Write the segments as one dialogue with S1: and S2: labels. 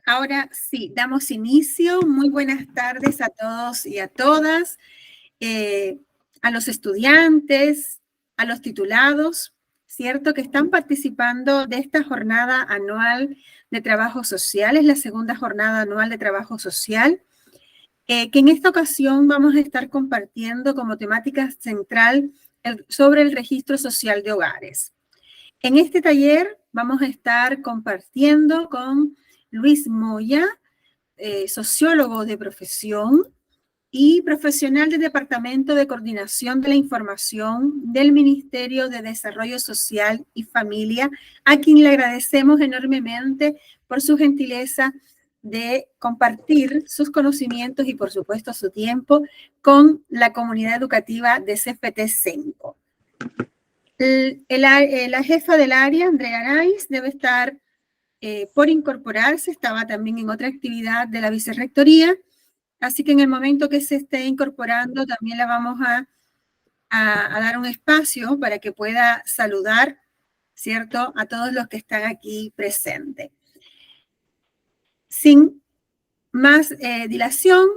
S1: Ahora sí, damos inicio. Muy buenas tardes a todos y a todas, a los estudiantes, a los titulados, ¿cierto? Que están participando de esta jornada anual de trabajo social. Es la segunda jornada anual de trabajo social, que en esta ocasión vamos a estar compartiendo como temática central sobre el registro social de hogares. En este taller vamos a estar compartiendo con Luis Moya, sociólogo de profesión y profesional del Departamento de Coordinación de la Información del Ministerio de Desarrollo Social y Familia, a quien le agradecemos enormemente por su gentileza de compartir sus conocimientos y, por supuesto, su tiempo con la comunidad educativa de CFT Senco. La jefa del área, Andrea Araiz, debe estar por incorporarse, estaba también en otra actividad de la vicerrectoría, así que en el momento que se esté incorporando también le vamos a dar un espacio para que pueda saludar, ¿cierto?, a todos los que están aquí presentes. Sin más dilación,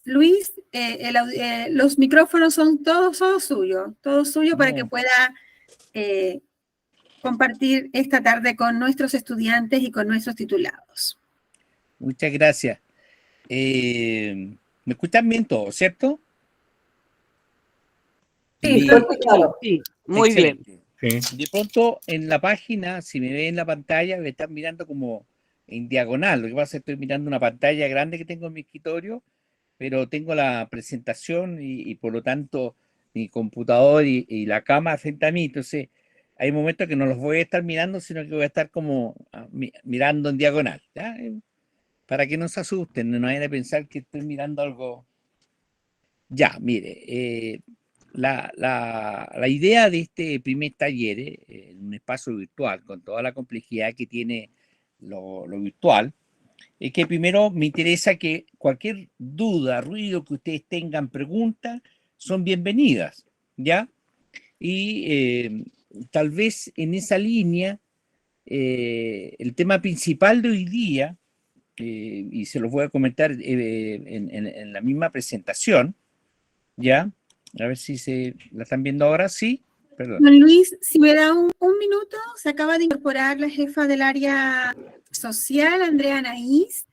S1: Luis, los micrófonos son todos suyos, para que pueda compartir esta tarde con nuestros estudiantes y con nuestros titulados.
S2: Muchas gracias. ¿Me escuchan bien todos, cierto?
S3: Sí, sí, muy
S2: excelente.
S3: bien.
S2: Sí. De pronto en la página, si me ven en la pantalla, me están mirando como en diagonal. Lo que pasa es que estoy mirando una pantalla grande que tengo en mi escritorio, pero tengo la presentación y por lo tanto mi computador y la cámara frente a mí. Entonces hay momentos que no los voy a estar mirando, sino que voy a estar como mirando en diagonal, ¿ya? Para que no se asusten, no vayan a pensar que estoy mirando algo. Ya, mire, la idea de este primer taller, en un espacio virtual, con toda la complejidad que tiene lo virtual, es que primero me interesa que cualquier duda, ruido que ustedes tengan, preguntas, son bienvenidas, ¿ya? Y tal vez en esa línea, el tema principal de hoy día, y se los voy a comentar en la misma presentación, ¿ya? A ver si se la están viendo ahora, sí. Perdón.
S1: Don Luis, si me da un minuto, se acaba de incorporar la jefa del área social, Andrea Anaís,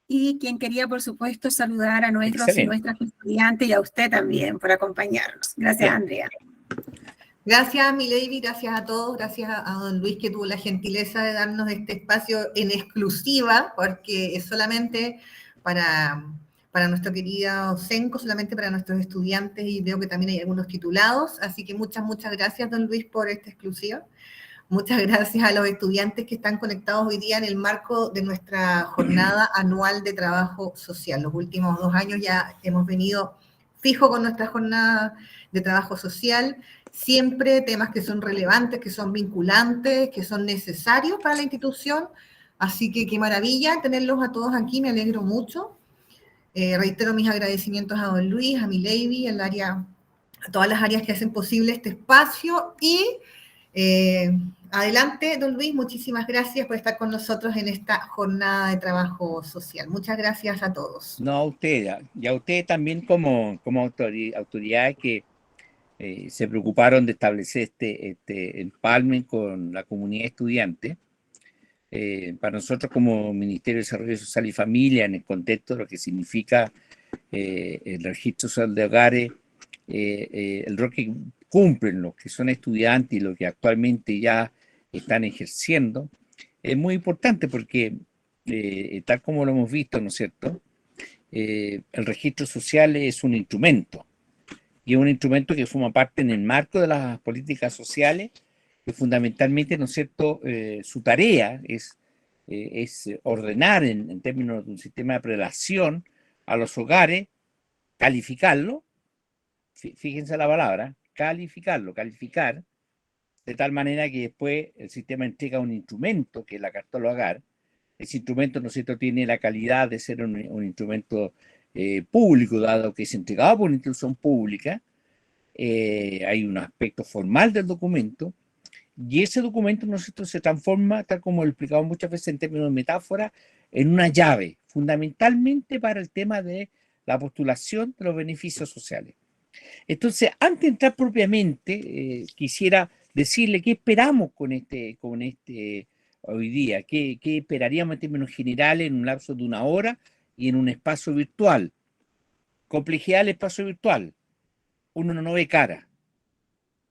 S1: y quien quería, por supuesto, saludar a nuestros y nuestras estudiantes y a usted también por acompañarnos. Gracias, bien. Andrea.
S4: Gracias, Milady, gracias a todos, gracias a don Luis que tuvo la gentileza de darnos este espacio en exclusiva, porque es solamente para nuestro querido Senco, solamente para nuestros estudiantes, y veo que también hay algunos titulados, así que muchas gracias, don Luis, por esta exclusiva. Muchas gracias a los estudiantes que están conectados hoy día en el marco de nuestra jornada anual de trabajo social. Los últimos 2 años ya hemos venido fijo con nuestra jornada de trabajo social, siempre temas que son relevantes, que son vinculantes, que son necesarios para la institución, así que qué maravilla tenerlos a todos aquí, me alegro mucho. Reitero mis agradecimientos a don Luis, a Milady, a todas las áreas que hacen posible este espacio, y adelante, don Luis, muchísimas gracias por estar con nosotros en esta jornada de trabajo social. Muchas gracias a todos.
S2: No, a usted, y a usted también como autoridades que se preocuparon de establecer este empalme con la comunidad estudiante. Para nosotros como Ministerio de Desarrollo Social y Familia, en el contexto de lo que significa el registro social de hogares, el rol que cumplen los que son estudiantes y los que actualmente ya están ejerciendo, es muy importante porque, tal como lo hemos visto, ¿no es cierto?, el registro social es un instrumento, y es un instrumento que forma parte en el marco de las políticas sociales, que fundamentalmente, ¿no es cierto?, su tarea es ordenar en términos de un sistema de prelación a los hogares, calificarlo, fíjense la palabra, calificar, de tal manera que después el sistema entrega un instrumento, que es la cartola hogar. Ese instrumento, ¿no es cierto?, tiene la calidad de ser un instrumento público, dado que es entregado por una institución pública. Hay un aspecto formal del documento, Y ese documento, ¿no es cierto?, se transforma, tal como lo explicamos muchas veces en términos de metáfora, en una llave, fundamentalmente para el tema de la postulación de los beneficios sociales. Entonces, antes de entrar propiamente, quisiera decirle qué esperamos con este hoy día, qué esperaríamos en términos generales en un lapso de 1 hora y en un espacio virtual. Complejidad del espacio virtual. Uno no ve cara,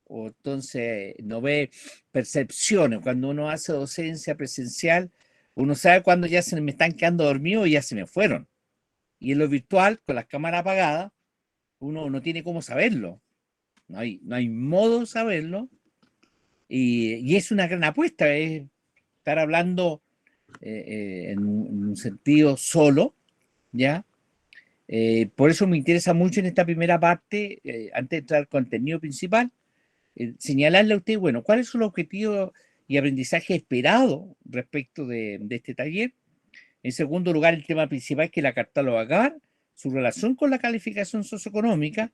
S2: o entonces no ve percepciones. Cuando uno hace docencia presencial, uno sabe cuando ya se me están quedando dormidos y ya se me fueron. Y en lo virtual, con las cámaras apagadas, uno no tiene cómo saberlo. No hay modo de saberlo. Y es una gran apuesta, es estar hablando en un sentido solo, ¿ya? Por eso me interesa mucho en esta primera parte, antes de entrar al contenido principal, señalarle a usted, bueno, cuáles son los objetivos y aprendizaje esperado respecto de este taller. En segundo lugar, el tema principal, que es la cartóloga Agar, su relación con la calificación socioeconómica,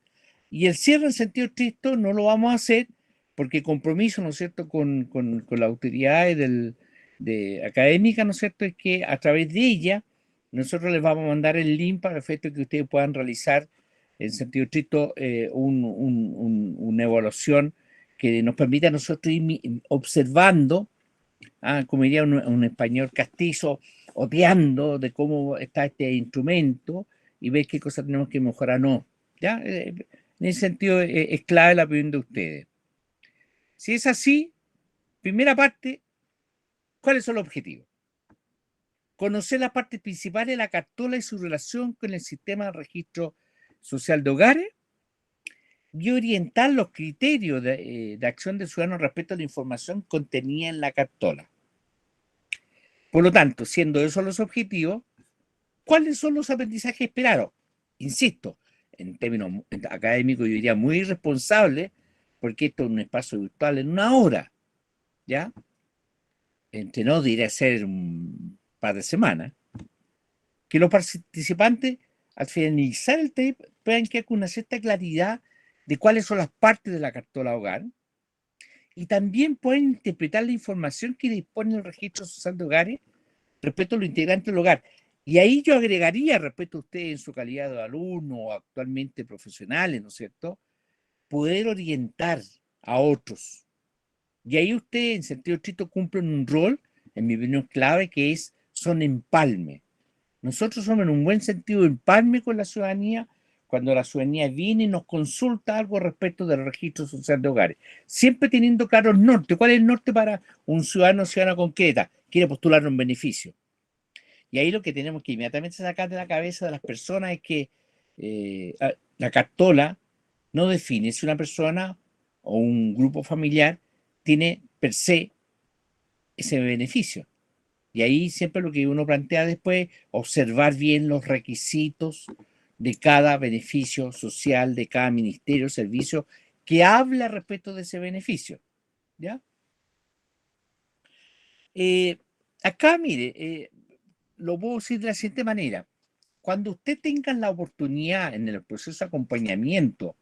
S2: y el cierre en sentido estricto no lo vamos a hacer porque compromiso, ¿no es cierto?, con la autoridad académica, ¿no es cierto?, es que a través de ella nosotros les vamos a mandar el link para efecto que ustedes puedan realizar en sentido estricto una evaluación que nos permita a nosotros ir observando, como diría un español castizo, oteando de cómo está este instrumento y ver qué cosas tenemos que mejorar o no. ¿Ya? En ese sentido es clave la opinión de ustedes. Si es así, primera parte, ¿cuáles son los objetivos? Conocer las partes principales de la cartola y su relación con el sistema de registro social de hogares y orientar los criterios de acción del ciudadano respecto a la información contenida en la cartola. Por lo tanto, siendo esos los objetivos, ¿cuáles son los aprendizajes esperados? Insisto, en términos académicos yo diría muy irresponsable, porque esto es un espacio virtual en 1 hora, ¿ya? Entre no diría ser un par de semanas, que los participantes al finalizar el tape puedan quedar con una cierta claridad de cuáles son las partes de la cartola hogar y también pueden interpretar la información que dispone el registro social de hogares respecto a los integrantes del hogar. Y ahí yo agregaría, respecto a usted en su calidad de alumno o actualmente profesionales, ¿no es cierto?, poder orientar a otros. Y ahí usted, en sentido estricto, cumplen un rol, en mi opinión, clave, que son empalme. Nosotros somos en un buen sentido empalme con la ciudadanía cuando la ciudadanía viene y nos consulta algo respecto del registro social de hogares. Siempre teniendo claro el norte. ¿Cuál es el norte para un ciudadano o ciudadana concreta? Quiere postular un beneficio. Y ahí lo que tenemos que inmediatamente sacar de la cabeza de las personas es que la cartola no define si una persona o un grupo familiar tiene per se ese beneficio. Y ahí siempre lo que uno plantea después, observar bien los requisitos de cada beneficio social, de cada ministerio o servicio que habla respecto de ese beneficio. ¿Ya? Acá, mire, lo puedo decir de la siguiente manera. Cuando usted tenga la oportunidad en el proceso de acompañamiento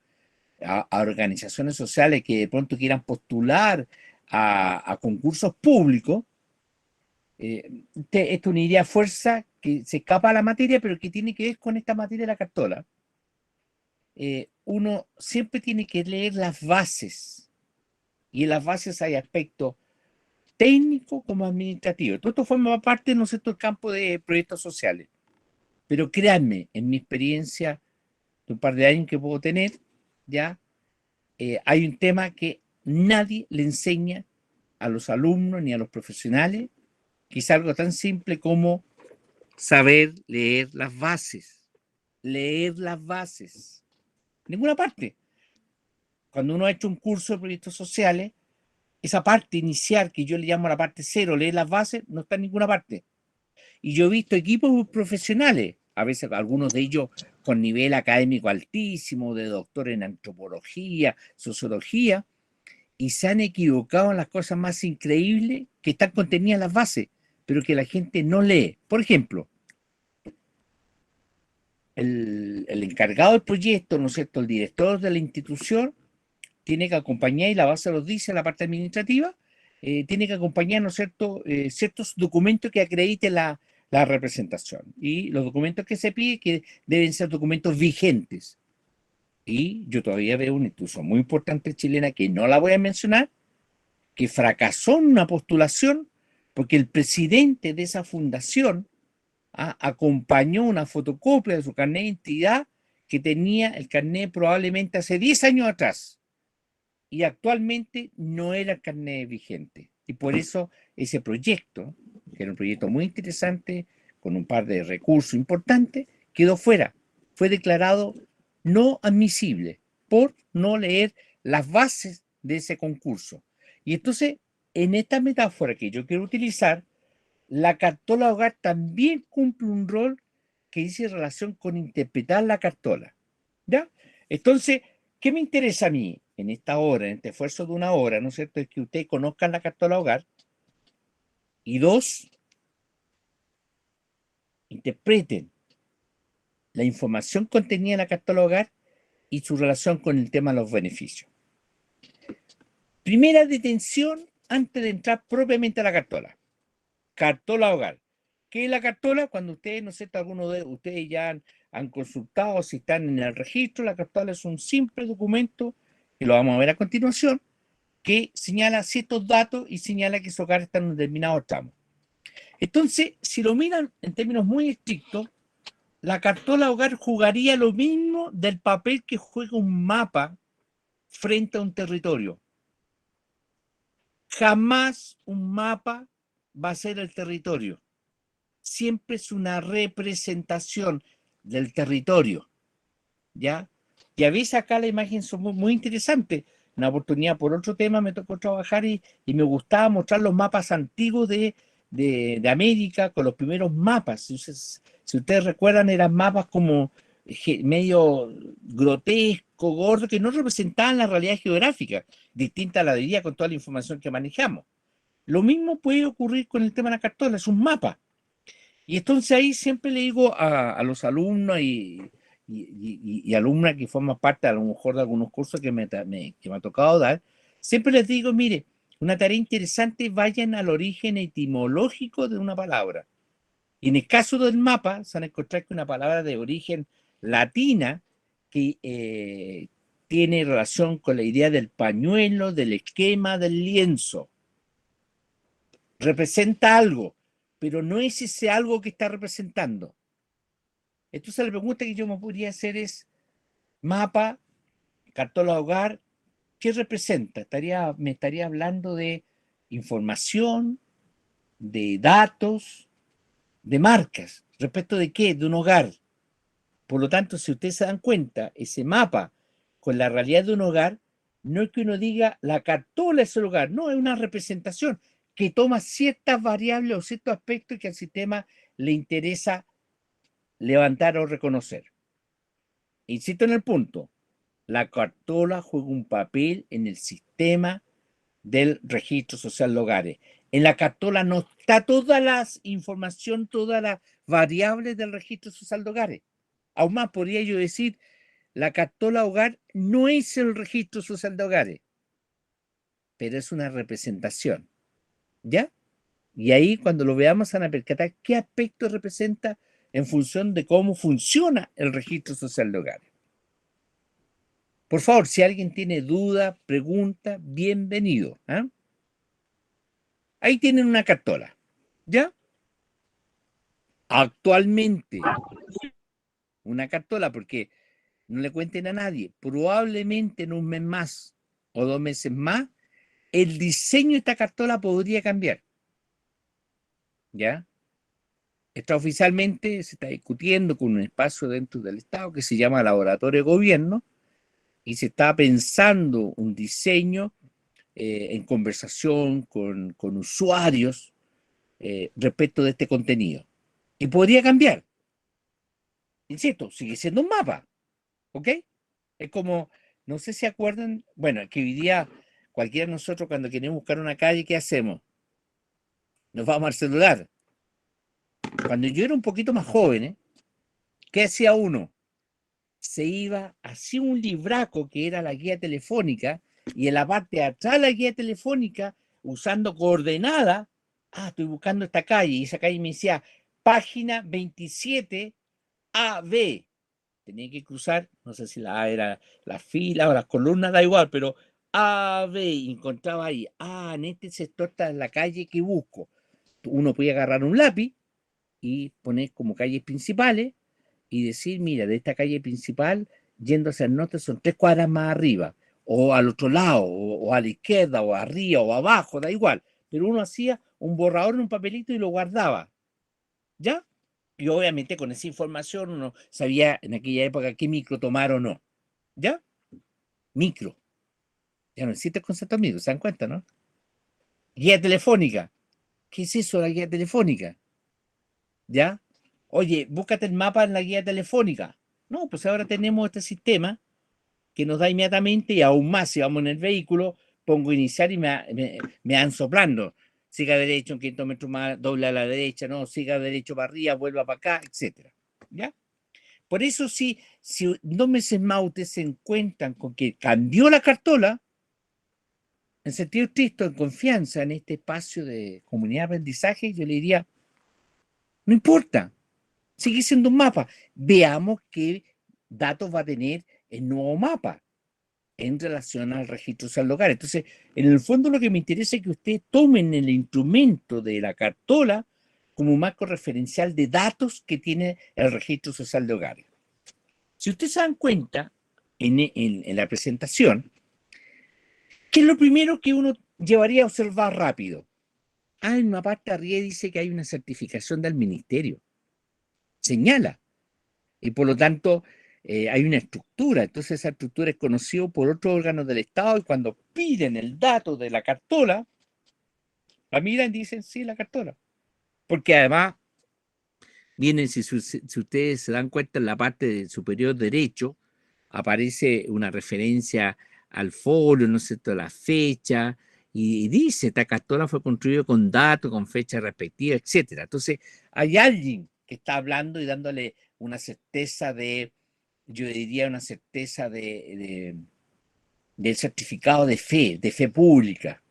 S2: a organizaciones sociales que de pronto quieran postular a concursos públicos, esto uniría fuerza que se escapa a la materia, pero que tiene que ver con esta materia de la cartola. Uno siempre tiene que leer las bases, y en las bases hay aspectos técnicos como administrativos. Todo esto forma parte, ¿no es cierto?, del campo de proyectos sociales. Pero créanme, en mi experiencia de un par de años que puedo tener, ya hay un tema que nadie le enseña a los alumnos ni a los profesionales, que es algo tan simple como saber leer las bases. Leer las bases. Ninguna parte. Cuando uno ha hecho un curso de proyectos sociales, esa parte inicial, que yo le llamo la parte cero, leer las bases, no está en ninguna parte. Y yo he visto equipos profesionales, a veces algunos de ellos con nivel académico altísimo, de doctor en antropología, sociología, y se han equivocado en las cosas más increíbles que están contenidas en las bases, pero que la gente no lee. Por ejemplo, el encargado del proyecto, ¿no es cierto?, el director de la institución, tiene que acompañar, y la base los dice, la parte administrativa, tiene que acompañar, ¿no es cierto?, ciertos documentos que acrediten la representación. Y los documentos que se piden que deben ser documentos vigentes. Y yo todavía veo una institución muy importante chilena que no la voy a mencionar, que fracasó en una postulación porque el presidente de esa fundación acompañó una fotocopia de su carnet de identidad que tenía el carnet probablemente hace 10 años atrás y actualmente no era el carnet vigente. Y por eso ese proyecto, que era un proyecto muy interesante, con un par de recursos importantes, quedó fuera. Fue declarado no admisible por no leer las bases de ese concurso. Y entonces, en esta metáfora que yo quiero utilizar, la cartola hogar también cumple un rol que dice relación con interpretar la cartola. ¿Ya? Entonces, ¿qué me interesa a mí en esta hora, en este esfuerzo de una hora, ¿no es cierto?, es que ustedes conozcan la cartola hogar y dos, interpreten la información contenida en la cartola hogar y su relación con el tema de los beneficios. Primera detención antes de entrar propiamente a la cartola. Cartola hogar. ¿Qué es la cartola? Cuando ustedes, no sé, algunos de ustedes ya han consultado si están en el registro, la cartola es un simple documento, que lo vamos a ver a continuación, que señala ciertos datos y señala que su hogar está en un determinado tramo. Entonces, si lo miran en términos muy estrictos, la cartola hogar jugaría lo mismo del papel que juega un mapa frente a un territorio. Jamás un mapa va a ser el territorio. Siempre es una representación del territorio, ¿ya? Y a veces acá la imagen son muy interesantes. Una oportunidad por otro tema me tocó trabajar y me gustaba mostrar los mapas antiguos de América con los primeros mapas. Si ustedes recuerdan, eran mapas como medio grotesco, gordo, que no representaban la realidad geográfica, distinta a la de hoy día con toda la información que manejamos. Lo mismo puede ocurrir con el tema de la cartola, es un mapa. Y entonces ahí siempre le digo a los alumnos y alumnas que forman parte a lo mejor de algunos cursos que me ha tocado dar, siempre les digo, mire, una tarea interesante, vayan al origen etimológico de una palabra. Y en el caso del mapa, se van a encontrar que una palabra de origen latina que tiene relación con la idea del pañuelo, del esquema, del lienzo. Representa algo, pero no es ese algo que está representando. Entonces la pregunta que yo me podría hacer es, mapa, cartola hogar, ¿qué representa? Me estaría hablando de información, de datos, de marcas. ¿Respecto de qué? De un hogar. Por lo tanto, si ustedes se dan cuenta, ese mapa con la realidad de un hogar, no es que uno diga la cartola es el hogar, no, es una representación que toma ciertas variables o ciertos aspectos que al sistema le interesa levantar o reconocer. Insisto en el punto, la cartola juega un papel en el sistema del registro social de hogares. En la cartola no está toda la información, todas las variables del registro social de hogares. Aún más podría yo decir, la cartola hogar no es el registro social de hogares, pero es una representación. ¿Ya? Y ahí cuando lo veamos van a percatar qué aspecto representa en función de cómo funciona el registro social de hogares. Por favor, si alguien tiene duda, pregunta, bienvenido. ¿Eh? Ahí tienen una cartola. ¿Ya? Actualmente, una cartola, porque no le cuenten a nadie, probablemente en un mes más o 2 meses más, el diseño de esta cartola podría cambiar. ¿Ya? Extraoficialmente se está discutiendo con un espacio dentro del Estado que se llama Laboratorio de Gobierno y se está pensando un diseño en conversación con usuarios respecto de este contenido. Y podría cambiar. Insisto, sigue siendo un mapa. ¿Ok? Es como, no sé si acuerdan, bueno, que hoy día cualquiera de nosotros cuando queremos buscar una calle, ¿qué hacemos? Nos vamos al celular. Cuando yo era un poquito más joven, ¿qué hacía uno? Se iba, hacía un libraco que era la guía telefónica y en la parte de atrás de la guía telefónica usando coordenada, estoy buscando esta calle, y esa calle me decía, página 27 AB. Tenía que cruzar, no sé si la A era la fila o las columnas, da igual, pero AB, y encontraba ahí, en este sector está la calle que busco. Uno puede agarrar un lápiz y poner como calles principales y decir, mira, de esta calle principal, yendo hacia el norte, son 3 cuadras más arriba, o al otro lado, o a la izquierda, o arriba, o abajo, da igual. Pero uno hacía un borrador en un papelito y lo guardaba, ¿ya? Y obviamente con esa información uno sabía en aquella época qué micro tomar o no, ¿ya? Micro. Ya no existe el concepto micro, ¿se dan cuenta, no? Guía telefónica. ¿Qué es eso, la guía telefónica? ¿Ya? Oye, búscate el mapa en la guía telefónica. No, pues ahora tenemos este sistema que nos da inmediatamente, y aún más si vamos en el vehículo, pongo iniciar y me van soplando. Siga derecho, un 500 metros más, doble a la derecha, no, siga derecho para arriba, vuelva para acá, etc. ¿Ya? Por eso si 2 meses más ustedes se encuentran con que cambió la cartola, en sentido estricto, en confianza en este espacio de comunidad de aprendizaje, yo le diría, no importa, sigue siendo un mapa. Veamos qué datos va a tener el nuevo mapa en relación al registro social de hogar. Entonces, en el fondo lo que me interesa es que ustedes tomen el instrumento de la cartola como un marco referencial de datos que tiene el registro social de hogares. Si ustedes se dan cuenta en la presentación, ¿qué es lo primero que uno llevaría a observar rápido? En una parte arriba dice que hay una certificación del ministerio. Señala. Y por lo tanto, hay una estructura. Entonces, esa estructura es conocida por otros órganos del Estado, y cuando piden el dato de la cartola, la miran y dicen, sí, la cartola. Porque además, miren, si ustedes se dan cuenta, en la parte superior derecho aparece una referencia al folio, ¿no es cierto?, la fecha, y dice, esta cartola fue construida con datos, con fecha respectiva, etcétera. Entonces, hay alguien que está hablando y dándole una certeza yo diría una certeza del certificado de fe pública.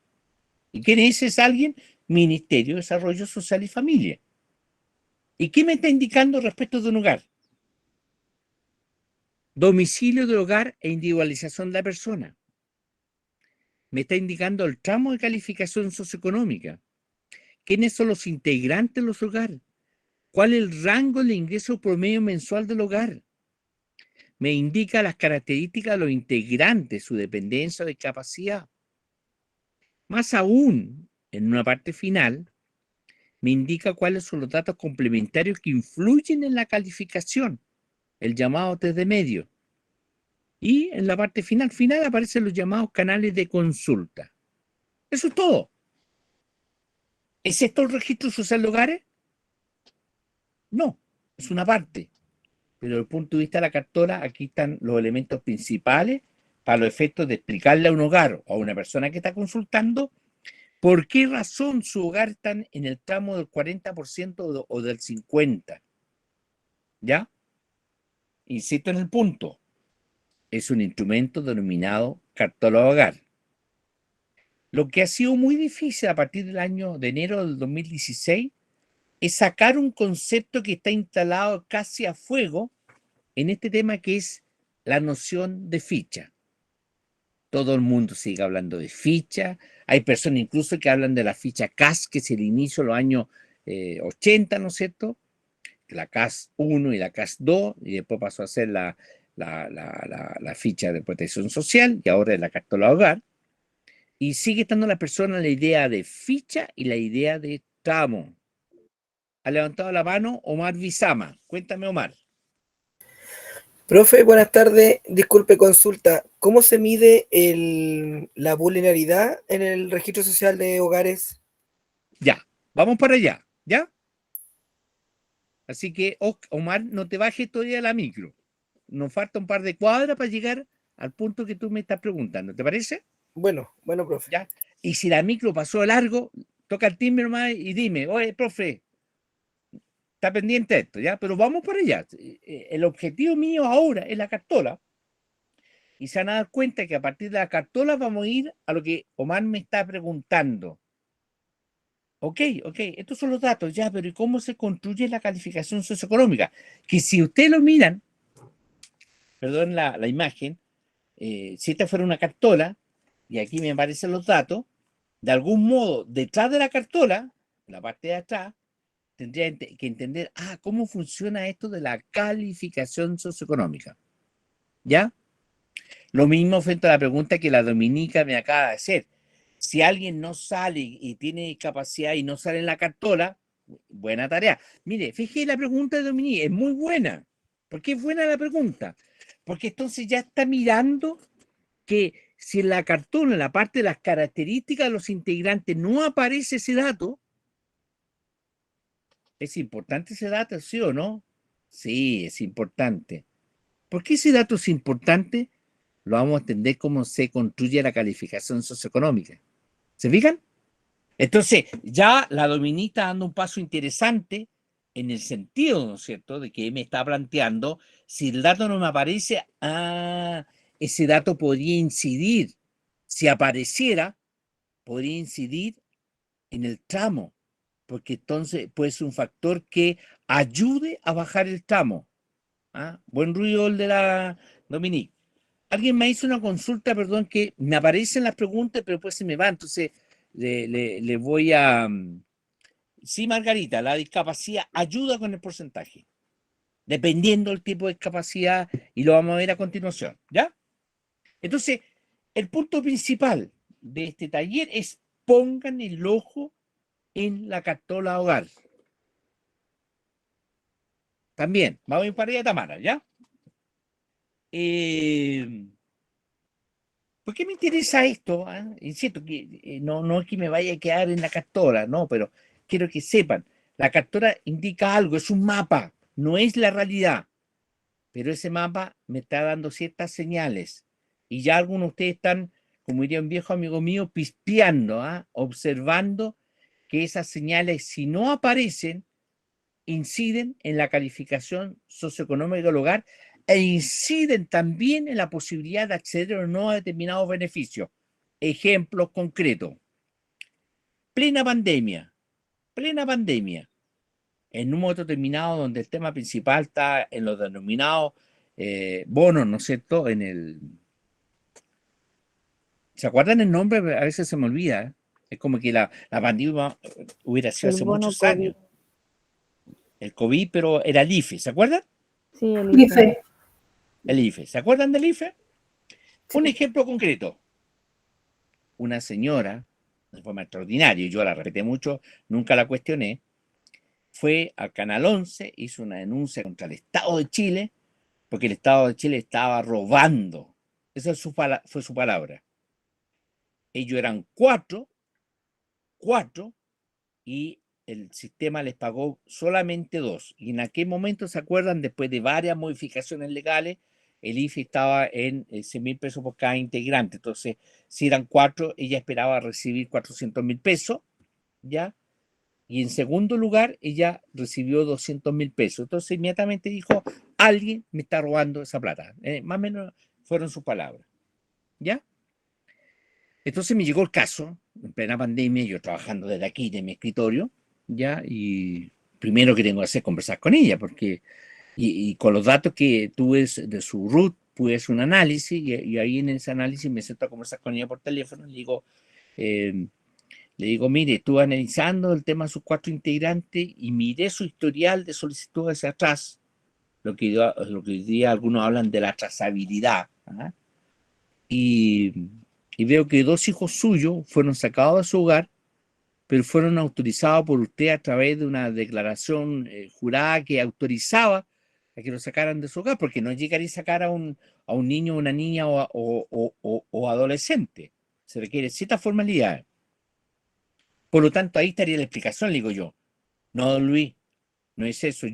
S2: ¿Y quién es ese alguien? Ministerio de Desarrollo Social y Familia. ¿Y qué me está indicando respecto de un hogar? Domicilio del hogar e individualización de la persona. Me está indicando el tramo de calificación socioeconómica. ¿Quiénes son los integrantes de los hogares? ¿Cuál es el rango de ingreso promedio mensual del hogar? Me indica las características de los integrantes, su dependencia o discapacidad. Más aún, en una parte final, me indica cuáles son los datos complementarios que influyen en la calificación, el llamado test de medio. Y en la parte final aparecen los llamados canales de consulta. Eso es todo. ¿Es esto el registro social de hogares? No, es una parte. Pero desde el punto de vista de la cartola, aquí están los elementos principales para los efectos de explicarle a un hogar o a una persona que está consultando por qué razón su hogar está en el tramo del 40% o del 50%. ¿Ya? Insisto en el punto. Es un instrumento denominado cartola de hogar. Lo que ha sido muy difícil a partir del año de enero del 2016 es sacar un concepto que está instalado casi a fuego en este tema, que es la noción de ficha. Todo el mundo sigue hablando de ficha. Hay personas incluso que hablan de la ficha CAS, que es el inicio de los años 80, ¿no es cierto? La CAS 1 y la CAS 2, y después pasó a ser la ficha de protección social, y ahora es la cartola de hogar. Y sigue estando la persona la idea de ficha y la idea de tramo. Ha levantado la mano Omar Bizama. Cuéntame, Omar.
S5: Profe, buenas tardes. Disculpe, consulta. ¿Cómo se mide la vulnerabilidad en el registro social de hogares?
S2: Ya, vamos para allá, ¿ya? Así que, Omar, no te bajes todavía la micro. Nos falta un par de cuadras para llegar al punto que tú me estás preguntando. ¿Te parece?
S5: Bueno, profe.
S2: ¿Ya? Y si la micro pasó largo, toca el timbre nomás y dime, oye, profe, está pendiente esto, ¿ya? Pero vamos para allá. El objetivo mío ahora en la cartola y se van a dar cuenta que a partir de la cartola vamos a ir a lo que Omar me está preguntando. Ok, estos son los datos, ya, pero ¿y cómo se construye la calificación socioeconómica? Que si ustedes lo miran, perdón la imagen, si esta fuera una cartola, y aquí me aparecen los datos, de algún modo, detrás de la cartola, en la parte de atrás, tendría que entender, cómo funciona esto de la calificación socioeconómica. ¿Ya? Lo mismo frente a la pregunta que la Dominica me acaba de hacer. Si alguien no sale y tiene discapacidad y no sale en la cartola, buena tarea. Mire, fíjese la pregunta de Dominica, es muy buena. ¿Por qué es buena la pregunta? Porque entonces ya está mirando que si en la cartola, en la parte de las características de los integrantes, no aparece ese dato, ¿es importante ese dato, sí o no? Sí, es importante. ¿Por qué ese dato es importante? Lo vamos a entender cómo se construye la calificación socioeconómica. ¿Se fijan? Entonces, ya la Dominica está dando un paso interesante en el sentido, ¿no es cierto?, de que me está planteando, si el dato no me aparece, ese dato podría incidir, si apareciera, podría incidir en el tramo, porque entonces puede ser un factor que ayude a bajar el tramo. Buen ruido el de la Dominique. Alguien me hizo una consulta, perdón, que me aparecen las preguntas, pero después se me va, entonces le voy a... Sí, Margarita, la discapacidad ayuda con el porcentaje, dependiendo del tipo de discapacidad, y lo vamos a ver a continuación, ¿ya? Entonces, el punto principal de este taller es pongan el ojo en la cartola hogar. También, vamos a ir para allá, Tamara, ¿ya? ¿Por qué me interesa esto? Insisto que no es que me vaya a quedar en la cartola, no, pero quiero que sepan, la cartola indica algo, es un mapa, no es la realidad, pero ese mapa me está dando ciertas señales y ya algunos de ustedes están, como diría un viejo amigo mío, pispeando, observando que esas señales, si no aparecen, inciden en la calificación socioeconómica del hogar e inciden también en la posibilidad de acceder o no a determinados beneficios. Ejemplos concretos. Plena pandemia. En un momento determinado donde el tema principal está en los denominados bonos, ¿no es cierto? ¿Se acuerdan el nombre? A veces se me olvida. Es como que la pandemia hubiera sido hace muchos años. El COVID, pero era el IFE, ¿se acuerdan?
S3: Sí, el IFE.
S2: El IFE. ¿Se acuerdan del IFE? Un ejemplo concreto. Una señora, de forma extraordinaria, y yo la respeté mucho, nunca la cuestioné, fue al Canal 11, hizo una denuncia contra el Estado de Chile, porque el Estado de Chile estaba robando. Esa fue su palabra. Ellos eran cuatro, y el sistema les pagó solamente 2. Y en aquel momento, ¿se acuerdan? Después de varias modificaciones legales, el IFE estaba en 100.000 pesos por cada integrante. Entonces, si eran 4, ella esperaba recibir 400.000 pesos, ¿ya? Y en segundo lugar, ella recibió 200.000 pesos. Entonces, inmediatamente dijo, alguien me está robando esa plata. Más o menos fueron sus palabras, ¿ya? Entonces me llegó el caso, en plena pandemia, yo trabajando desde aquí, de mi escritorio, ¿ya? Y primero que tengo que hacer es conversar con ella, porque, y con los datos que tuve de su root, pude hacer un análisis, y ahí en ese análisis me siento a conversar con ella por teléfono, le digo, mire, estuve analizando el tema de sus 4 integrantes y miré su historial de solicitud hacia atrás, lo que hoy día algunos hablan de la trazabilidad, y veo que 2 hijos suyos fueron sacados de su hogar, pero fueron autorizados por usted a través de una declaración jurada que autorizaba a que lo sacaran de su hogar, porque no llegaría a sacar a un niño, una niña o adolescente. Se requiere ciertas formalidades. Por lo tanto, ahí estaría la explicación, le digo yo. No, don Luis, no es eso.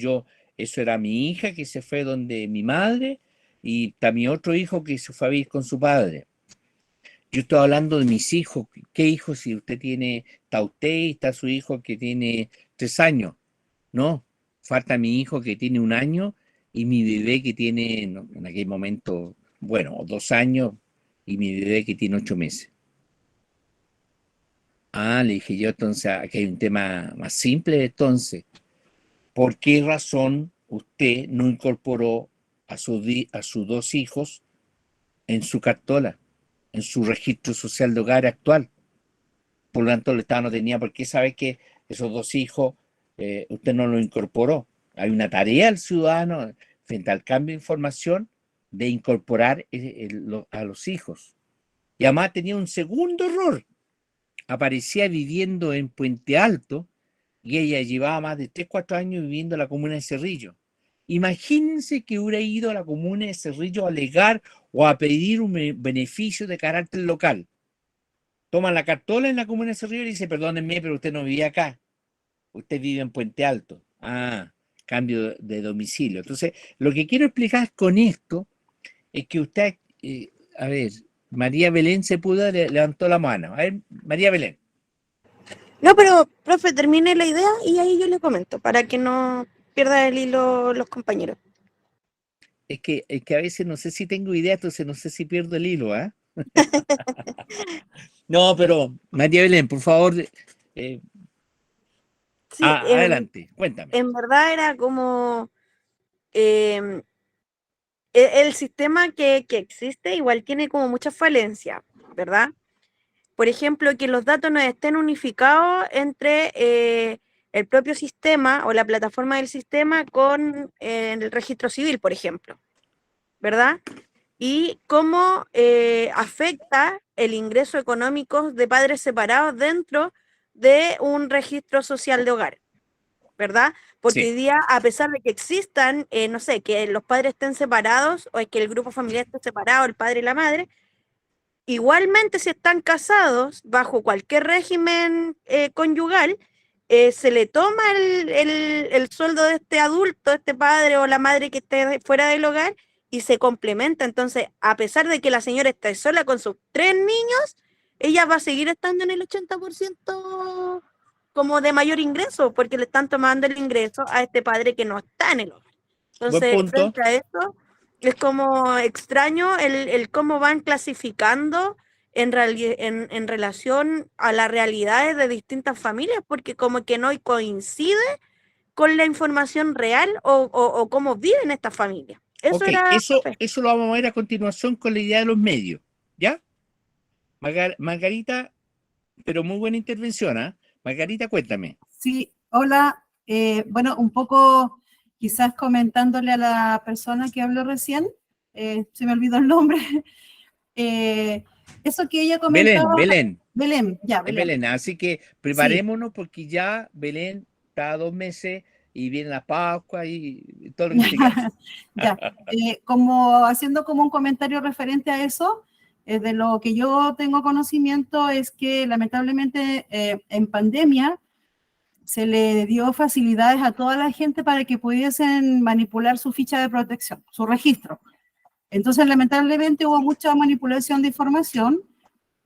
S2: Eso era mi hija que se fue donde mi madre y está mi otro hijo que se fue a vivir con su padre. Yo estoy hablando de mis hijos. ¿Qué hijos? Si usted está usted y está su hijo que tiene 3 años. No, falta mi hijo que tiene 1 año y mi bebé que tiene, en aquel momento, bueno, 2 años y mi bebé que tiene 8 meses. Ah, le dije yo, entonces aquí hay un tema más simple, entonces. ¿Por qué razón usted no incorporó a sus 2 hijos en su cartola, en su registro social de hogar actual? Por lo tanto, el Estado no tenía por qué saber que esos 2 hijos usted no los incorporó. Hay una tarea al ciudadano frente al cambio de información de incorporar a los hijos. Y además tenía un segundo error. Aparecía viviendo en Puente Alto y ella llevaba más de 3, 4 años viviendo en la comuna de Cerrillo. Imagínense que hubiera ido a la comuna de Cerrillo a alegar o a pedir un beneficio de carácter local. Toman la cartola en la comuna de Cerrillo y dice, perdónenme, pero usted no vivía acá. Usted vive en Puente Alto. Ah, cambio de domicilio. Entonces, lo que quiero explicar con esto es que usted, a ver, María Belén levantó la mano. A ver, María Belén.
S3: No, pero, profe, termine la idea y ahí yo le comento, para que no pierda el hilo los compañeros.
S2: Es que a veces no sé si tengo idea, entonces no sé si pierdo el hilo, ¿ah? No, pero María Belén, por favor,
S3: Sí,
S2: adelante, cuéntame.
S3: en verdad era como el sistema que existe igual tiene como mucha falencia, ¿verdad? Por ejemplo, que los datos no estén unificados entre el propio sistema o la plataforma del sistema con el registro civil, por ejemplo, ¿verdad? Y cómo afecta el ingreso económico de padres separados dentro de un registro social de hogar, ¿verdad? Porque
S2: Sí.
S3: hoy día, a pesar de que existan, no sé, que los padres estén separados o que el grupo familiar esté separado, el padre y la madre, igualmente si están casados bajo cualquier régimen conyugal, se le toma el sueldo de este adulto, este padre o la madre que esté fuera del hogar y se complementa. Entonces, a pesar de que la señora esté sola con sus 3 niños, ella va a seguir estando en el 80% como de mayor ingreso, porque le están tomando el ingreso a este padre que no está en el hogar.
S2: Buen
S3: Entonces,
S2: punto.
S3: frente a eso, es como extraño el cómo van clasificando en relación a las realidades de distintas familias, porque como que no coincide con la información real o cómo viven estas familias. Eso
S2: Ok,
S3: era, profe.
S2: eso lo vamos a ver a continuación con la idea de los medios, ¿ya? Margarita, pero muy buena intervención, ¿ah? Margarita, cuéntame.
S6: Sí, hola. Bueno, un poco quizás comentándole a la persona que habló recién, se me olvidó el nombre. Eso que ella comentaba.
S2: Belén.
S6: Belén, ya, Belén.
S2: Belén, así que preparémonos porque ya Belén está a 2 meses y viene la Pascua y todo lo que significa.
S6: Ya, como haciendo como un comentario referente a eso, de lo que yo tengo conocimiento es que lamentablemente en pandemia se le dio facilidades a toda la gente para que pudiesen manipular su ficha de protección, su registro. Entonces, lamentablemente hubo mucha manipulación de información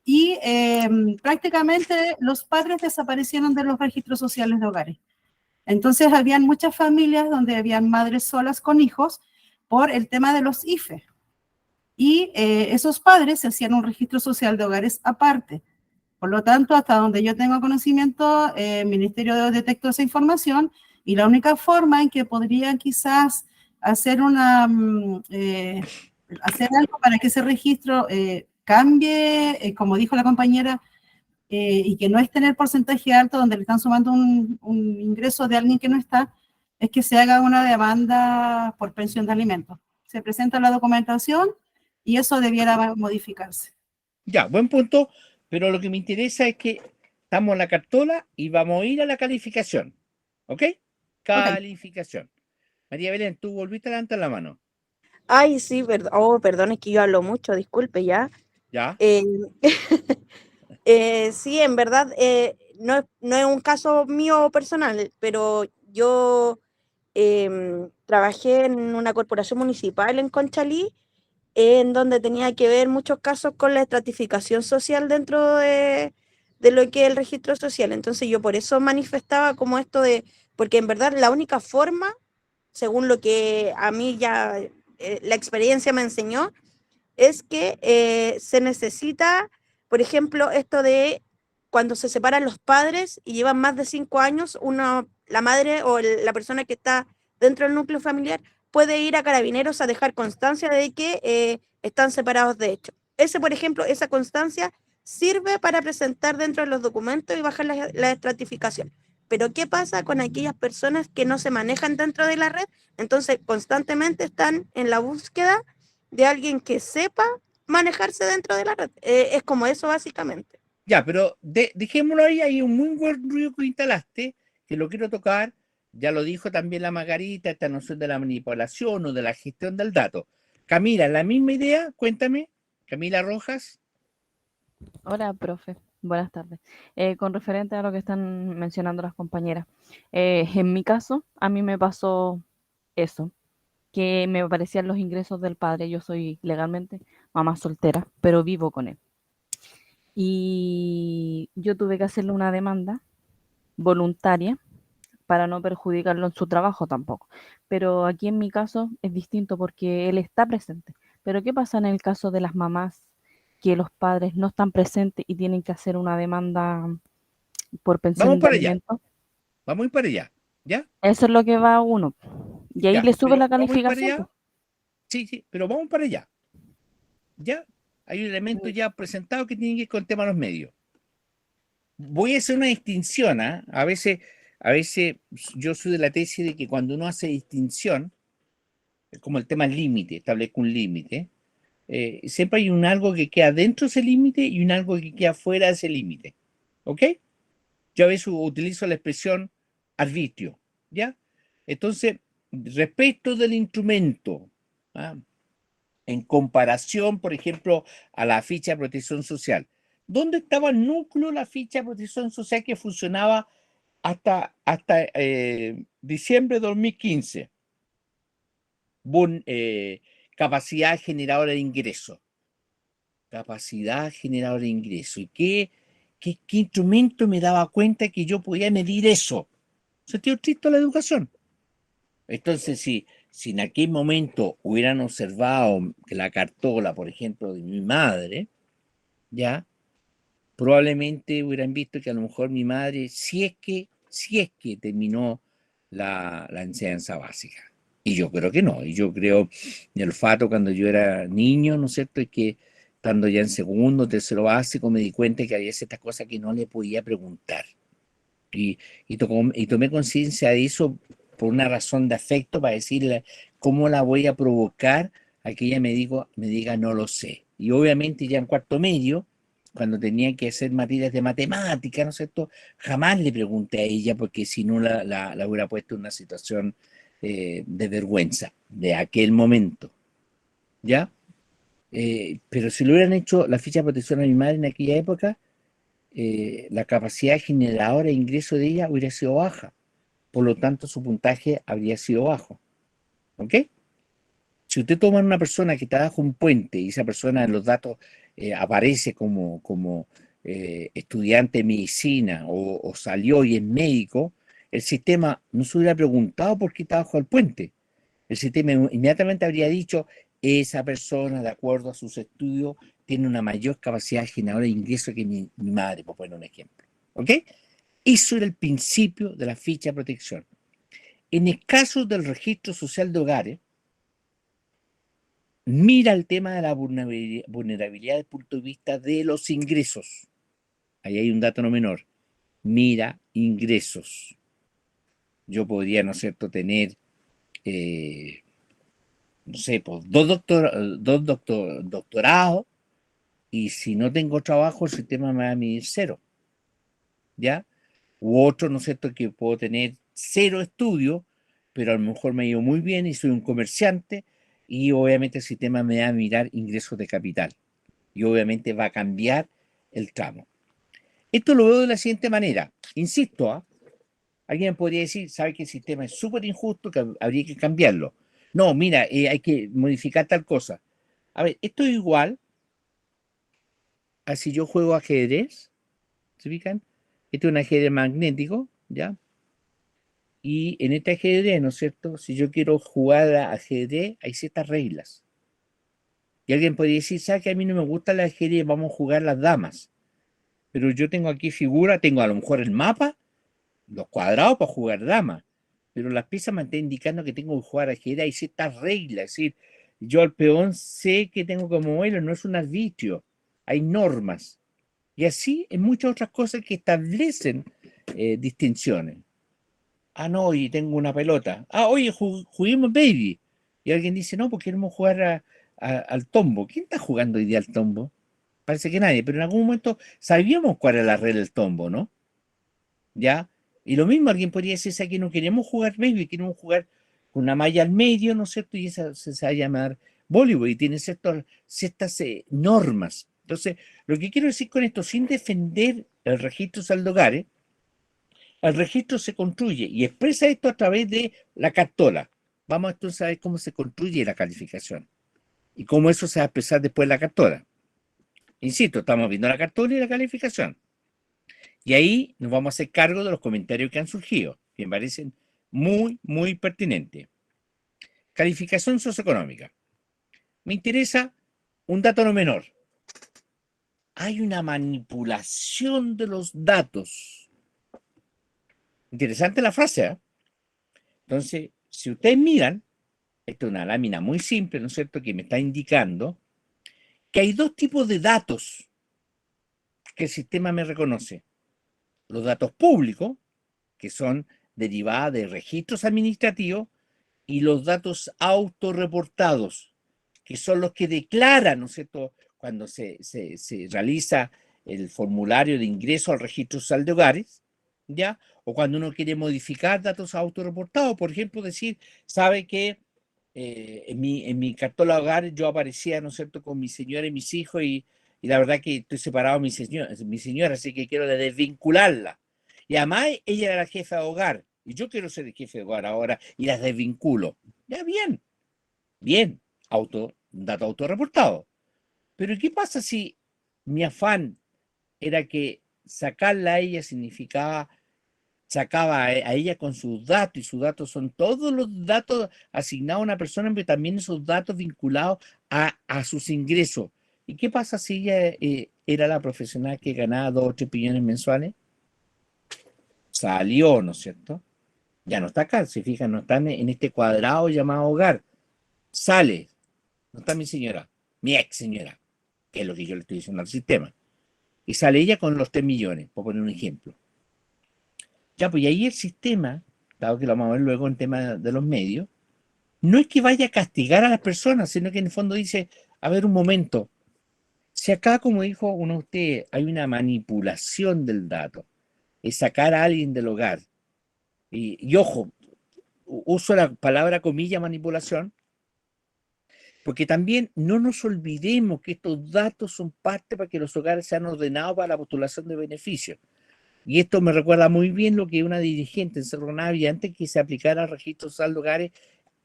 S6: y prácticamente los padres desaparecieron de los registros sociales de hogares. Entonces, habían muchas familias donde habían madres solas con hijos por el tema de los IFE. Y esos padres se hacían un registro social de hogares aparte. Por lo tanto, hasta donde yo tengo conocimiento, el Ministerio detectó esa información y la única forma en que podrían quizás hacer hacer algo para que ese registro cambie, como dijo la compañera, y que no es tener porcentaje alto donde le están sumando un ingreso de alguien que no está, es que se haga una demanda por pensión de alimentos. Se presenta la documentación y eso debiera modificarse.
S2: Ya, buen punto, pero lo que me interesa es que estamos en la cartola y vamos a ir a la calificación, ¿ok? Calificación. María Belén, tú volviste a levantar la mano.
S3: Ay, sí, perdón, es que yo hablo mucho, disculpe ya.
S2: ¿Ya?
S3: Sí, en verdad, no es un caso mío personal, pero yo trabajé en una corporación municipal en Conchalí, en donde tenía que ver muchos casos con la estratificación social dentro de lo que es el registro social. Entonces yo por eso manifestaba como esto porque en verdad la única forma, según lo que a mí ya la experiencia me enseñó, es que se necesita, por ejemplo, esto de cuando se separan los padres y llevan más de 5 años, la madre o la persona que está dentro del núcleo familiar puede ir a Carabineros a dejar constancia de que están separados de hecho. Por ejemplo, esa constancia sirve para presentar dentro de los documentos y bajar la estratificación. Pero ¿qué pasa con aquellas personas que no se manejan dentro de la red? Entonces, constantemente están en la búsqueda de alguien que sepa manejarse dentro de la red. Es como eso, básicamente.
S2: Ya, pero dejémoslo ahí, hay un muy buen ruido que instalaste, que lo quiero tocar, ya lo dijo también la Margarita, esta noción de la manipulación o de la gestión del dato. Camila, la misma idea, cuéntame, Camila Rojas.
S7: Hola, profe. Buenas tardes. Con referente a lo que están mencionando las compañeras, en mi caso, a mí me pasó eso, que me aparecían los ingresos del padre. Yo soy legalmente mamá soltera, pero vivo con él. Y yo tuve que hacerle una demanda voluntaria para no perjudicarlo en su trabajo tampoco. Pero aquí en mi caso es distinto porque él está presente. Pero ¿qué pasa en el caso de las mamás que los padres no están presentes y tienen que hacer una demanda por pensión
S2: Vamos
S7: de
S2: para allá,
S7: alimentos?
S2: vamos a ir para allá, ¿ya?
S7: Eso es lo que va a uno. Y ahí
S2: Ya,
S7: le sube
S2: pero
S7: la
S2: vamos a ir para
S7: calificación,
S2: allá, sí, sí, pero vamos para allá, ¿ya? Hay un elemento
S7: pues.
S2: ya presentado que tiene que ir con el tema de los medios. Voy a hacer una distinción, ¿ah? A veces yo soy de la tesis de que cuando uno hace distinción, es como el tema límite, establezco un límite, siempre hay un algo que queda dentro de ese límite y un algo que queda fuera de ese límite. ¿Ok? Yo a veces utilizo la expresión arbitrio, ¿ya? Entonces, respecto del instrumento, ¿ah? En comparación, por ejemplo, a la ficha de protección social, ¿dónde estaba el núcleo de la ficha de protección social que funcionaba hasta diciembre de 2015? Capacidad generadora de ingresos. Capacidad generadora de ingresos. ¿Y qué instrumento me daba cuenta que yo podía medir eso? Sentido estricto de la educación. Entonces, si en aquel momento hubieran observado que la cartola, por ejemplo, de mi madre, ya, probablemente hubieran visto que a lo mejor mi madre, si es que terminó la enseñanza básica. Y yo creo que no. Y yo creo, el olfato cuando yo era niño, ¿no es cierto? Es que estando ya en segundo, tercero básico, me di cuenta que había ciertas cosas que no le podía preguntar. Y tomé conciencia de eso por una razón de afecto para decirle cómo la voy a provocar a que ella me diga no lo sé. Y obviamente ya en cuarto medio, cuando tenía que hacer materias de matemática, ¿no es cierto? Jamás le pregunté a ella porque si no la hubiera puesto en una situación de vergüenza de aquel momento, ¿ya? Pero si lo hubieran hecho la ficha de protección a mi madre en aquella época, la capacidad generadora de ingreso de ella hubiera sido baja. Por lo tanto, su puntaje habría sido bajo. ¿Ok? Si usted toma una persona que está bajo un puente y esa persona en los datos aparece como estudiante de medicina o salió y es médico, el sistema no se hubiera preguntado por qué está bajo el puente. El sistema inmediatamente habría dicho, esa persona, de acuerdo a sus estudios, tiene una mayor capacidad generadora de ingreso que mi madre, por poner un ejemplo. ¿Ok? Eso era el principio de la ficha de protección. En el caso del registro social de hogares, mira el tema de la vulnerabilidad desde el punto de vista de los ingresos. Ahí hay un dato no menor. Mira ingresos. Yo podría, ¿no es cierto?, tener, no sé, pues dos doctorados y si no tengo trabajo el sistema me va a medir cero. ¿Ya? U otro, ¿no es cierto?, que puedo tener 0 estudios, pero a lo mejor me ha ido muy bien y soy un comerciante y obviamente el sistema me va a mirar ingresos de capital y obviamente va a cambiar el tramo. Esto lo veo de la siguiente manera. Insisto, alguien podría decir, sabe que el sistema es súper injusto, que habría que cambiarlo. No, mira, hay que modificar tal cosa. A ver, esto es igual a si yo juego ajedrez, ¿se fijan? Este es un ajedrez magnético, ¿ya? Y en este ajedrez, ¿no es cierto? Si yo quiero jugar a ajedrez, hay ciertas reglas. Y alguien podría decir, ¿sabes que a mí no me gusta el ajedrez? Vamos a jugar las damas. Pero yo tengo aquí figura, tengo a lo mejor el mapa, los cuadrados para jugar damas. Pero las piezas me están indicando que tengo que jugar ajedrez. Hay ciertas reglas. Es decir, yo al peón sé que tengo que moverlo, no es un arbitrio. Hay normas. Y así en muchas otras cosas que establecen distinciones. Ah, no, y tengo una pelota. Ah, oye, juguemos baby. Y alguien dice, no, porque queremos jugar al tombo. ¿Quién está jugando hoy día al tombo? Parece que nadie, pero en algún momento sabíamos cuál era la regla del tombo, ¿no? ¿Ya? Y lo mismo alguien podría decirse aquí, no queremos jugar baby, queremos jugar con una malla al medio, ¿no es cierto? Y esa se va a llamar voleibol y tiene ciertas normas. Entonces, lo que quiero decir con esto, sin defender el registro saldogares, el registro se construye y expresa esto a través de la cartola. Vamos entonces a ver cómo se construye la calificación y cómo eso se va a expresar después en la cartola. Insisto, estamos viendo la cartola y la calificación. Y ahí nos vamos a hacer cargo de los comentarios que han surgido, que me parecen muy, muy pertinentes. Calificación socioeconómica. Me interesa un dato no menor. Hay una manipulación de los datos. Interesante la frase, ¿eh? Entonces, si ustedes miran, esta es una lámina muy simple, ¿no es cierto?, que me está indicando que hay dos tipos de datos que el sistema me reconoce. Los datos públicos, que son derivados de registros administrativos, y los datos autorreportados, que son los que declaran, ¿no es cierto?, cuando se realiza el formulario de ingreso al registro social de hogares, ¿ya? O cuando uno quiere modificar datos autorreportados, por ejemplo, decir, sabe que en mi cartola de hogar yo aparecía, ¿no es cierto?, con mi señora y mis hijos y la verdad que estoy separado de mi señora, así que quiero desvincularla. Y además ella era la jefa de hogar y yo quiero ser el jefe de hogar ahora y las desvinculo. Ya bien, bien, dato autorreportado. Pero ¿qué pasa si mi afán era que sacarla a ella significaba sacaba a ella con sus datos, y sus datos son todos los datos asignados a una persona, pero también esos datos vinculados a sus ingresos? ¿Y qué pasa si ella era la profesional que ganaba 2 o 3 millones mensuales? Salió, ¿no es cierto? Ya no está acá, se fijan, no está en este cuadrado llamado hogar. Sale, no está mi señora, mi ex señora, que es lo que yo le estoy diciendo al sistema. Y sale ella con los 3 millones, por poner un ejemplo. Ya, pues y ahí el sistema, dado que lo vamos a ver luego en tema de los medios, no es que vaya a castigar a las personas, sino que en el fondo dice, a ver un momento, si acá, como dijo uno de ustedes, hay una manipulación del dato, es sacar a alguien del hogar, y ojo, uso la palabra comilla manipulación, porque también no nos olvidemos que estos datos son parte para que los hogares sean ordenados para la postulación de beneficios. Y esto me recuerda muy bien lo que una dirigente en Cerro Navia, antes que se aplicara al registro social de hogares,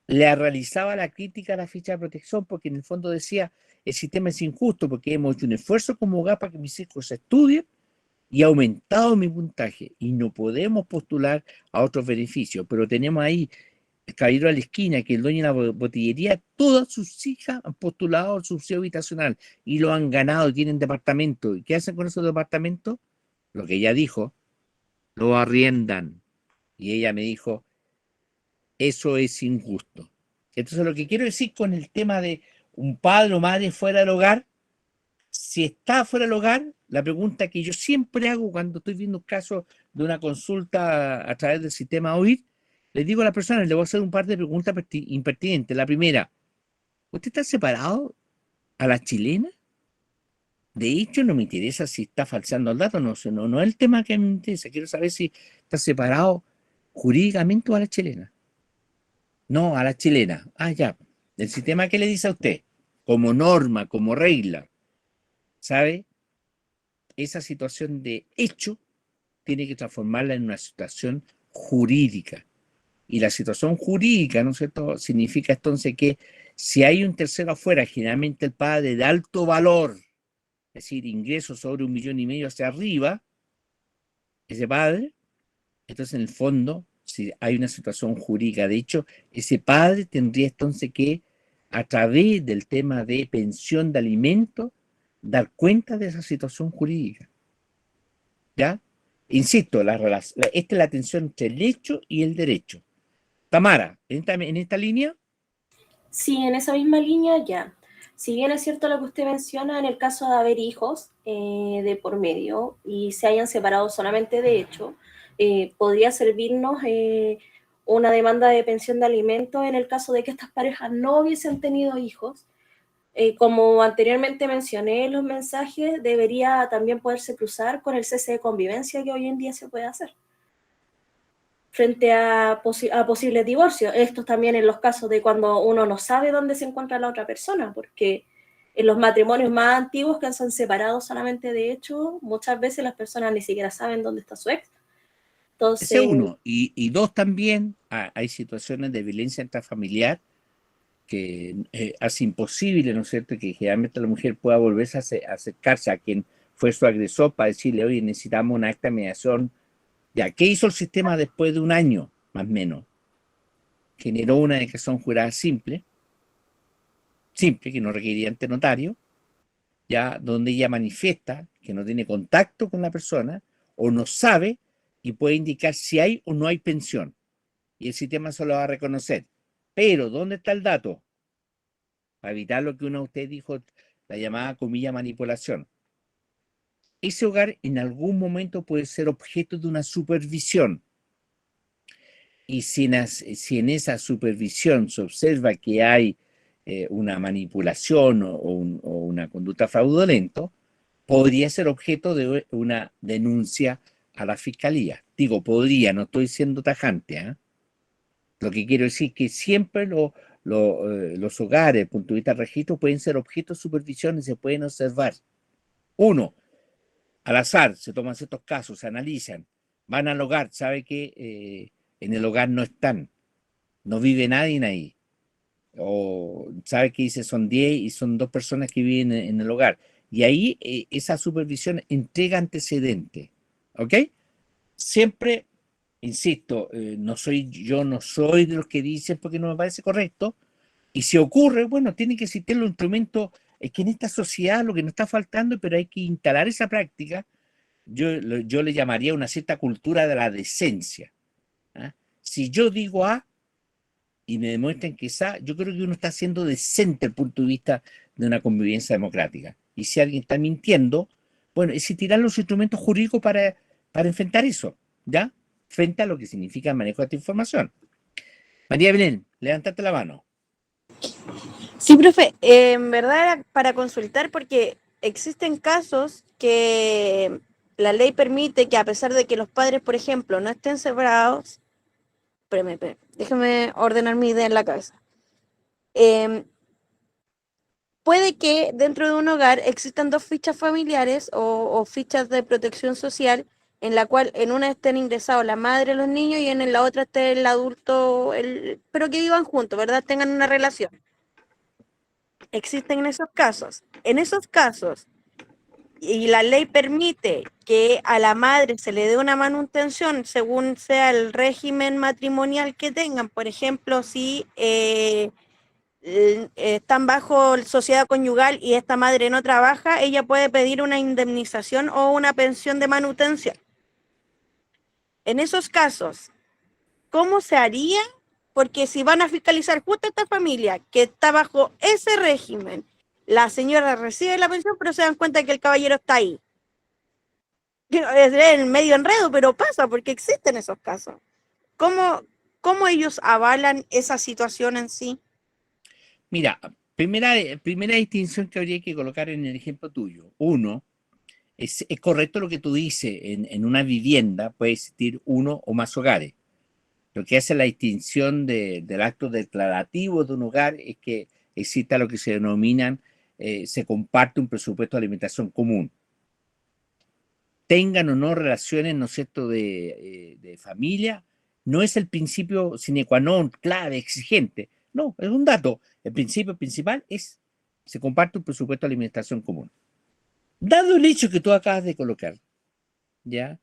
S2: le realizaba la crítica a la ficha de protección, porque en el fondo decía, el sistema es injusto porque hemos hecho un esfuerzo como hogar para que mis hijos estudien y ha aumentado mi puntaje y no podemos postular a otros beneficios, pero tenemos ahí el caballero a la esquina, que el dueño de la botillería, todas sus hijas han postulado al subsidio habitacional y lo han ganado, tienen departamento. ¿Y qué hacen con esos departamentos? Lo que ella dijo, lo arriendan. Y ella me dijo, eso es injusto. Entonces lo que quiero decir con el tema de un padre o madre fuera del hogar, si está fuera del hogar, la pregunta que yo siempre hago cuando estoy viendo un caso de una consulta a través del sistema OIR, le digo a la persona, le voy a hacer un par de preguntas impertinentes. La primera, ¿usted está separado a la chilena? De hecho, no me interesa si está falseando el dato, no es el tema que me interesa. Quiero saber si está separado jurídicamente o a la chilena. No, a la chilena. Ah, ya. ¿El sistema qué le dice a usted? Como norma, como regla. ¿Sabe? Esa situación de hecho tiene que transformarla en una situación jurídica. Y la situación jurídica, ¿no es cierto?, significa entonces que si hay un tercero afuera, generalmente el padre de alto valor, es decir, ingresos sobre 1,5 millones hacia arriba, ese padre, entonces en el fondo, si hay una situación jurídica, de hecho, ese padre tendría entonces que a través del tema de pensión de alimentos, dar cuenta de esa situación jurídica. ¿Ya? Insisto, esta es la tensión entre el hecho y el derecho. Tamara, en esta línea.
S8: Sí, en esa misma línea ya. Si bien es cierto lo que usted menciona en el caso de haber hijos de por medio y se hayan separado solamente de hecho, podría servirnos una demanda de pensión de alimentos en el caso de que estas parejas no hubiesen tenido hijos. Como anteriormente mencioné en los mensajes, debería también poderse cruzar con el cese de convivencia que hoy en día se puede hacer frente a posibles divorcios. Esto también en los casos de cuando uno no sabe dónde se encuentra la otra persona, porque en los matrimonios más antiguos que se han separado solamente de hecho, muchas veces las personas ni siquiera saben dónde está su ex. Entonces,
S2: Ese uno. Y dos, también hay situaciones de violencia intrafamiliar que hace imposible, ¿no es cierto?, que generalmente la mujer pueda volverse a acercarse a quien fue su agresor para decirle, oye, necesitamos un acta de mediación. Ya, ¿qué hizo el sistema después de un año, más o menos? Generó una declaración jurada simple, que no requería ante notario, ya, donde ella manifiesta que no tiene contacto con la persona o no sabe y puede indicar si hay o no hay pensión. Y el sistema se lo va a reconocer. Pero, ¿dónde está el dato? Para evitar lo que uno de ustedes dijo, la llamada comilla manipulación. Ese hogar en algún momento puede ser objeto de una supervisión. Y si en esa supervisión se observa que hay una manipulación o una conducta fraudulenta, podría ser objeto de una denuncia a la fiscalía. Digo, podría, no estoy siendo tajante. ¿Eh? Lo que quiero decir es que siempre los hogares, desde el punto de vista del registro, pueden ser objeto de supervisión y se pueden observar. Uno, al azar, se toman ciertos casos, se analizan, van al hogar, sabe que en el hogar no están, no vive nadie ahí, o sabe que dice son 10 y son 2 personas que viven en el hogar, y ahí esa supervisión entrega antecedentes, ¿ok? Siempre, insisto, yo no soy de los que dicen porque no me parece correcto, y si ocurre, bueno, tiene que existir los instrumentos, es que en esta sociedad lo que nos está faltando, pero hay que instalar esa práctica, yo le llamaría una cierta cultura de la decencia. ¿Ah? Si yo digo A y me demuestran que es A, yo creo que uno está siendo decente desde el punto de vista de una convivencia democrática. Y si alguien está mintiendo, bueno, existirán los instrumentos jurídicos para enfrentar eso, ¿ya? Frente a lo que significa el manejo de esta información. María Belén, levántate la mano.
S3: Sí, profe, en verdad era para consultar porque existen casos que la ley permite que a pesar de que los padres, por ejemplo, no estén separados, espérame, déjame ordenar mi idea en la cabeza. Puede que dentro de un hogar existan 2 fichas familiares o fichas de protección social en la cual en una estén ingresados la madre, los niños y en la otra esté el adulto, pero que vivan juntos, ¿verdad? Tengan una relación. Existen esos casos. En esos casos, y la ley permite que a la madre se le dé una manutención según sea el régimen matrimonial que tengan. Por ejemplo, si están bajo sociedad conyugal y esta madre no trabaja, ella puede pedir una indemnización o una pensión de manutención. En esos casos, ¿cómo se haría? Porque si van a fiscalizar justo esta familia que está bajo ese régimen, la señora recibe la pensión, pero se dan cuenta que el caballero está ahí. Es el medio enredo, pero pasa porque existen esos casos. ¿Cómo ellos avalan esa situación en sí?
S2: Mira, primera distinción que habría que colocar en el ejemplo tuyo. Uno, es correcto lo que tú dices, en una vivienda puede existir uno o más hogares. Lo que hace la distinción del acto declarativo de un hogar es que exista lo que se denominan, se comparte un presupuesto de alimentación común. Tengan o no relaciones, ¿no es cierto?, de familia, no es el principio sine qua non, clave, exigente. No, es un dato. El principio principal es, se comparte un presupuesto de alimentación común. Dado el hecho que tú acabas de colocar, ¿ya?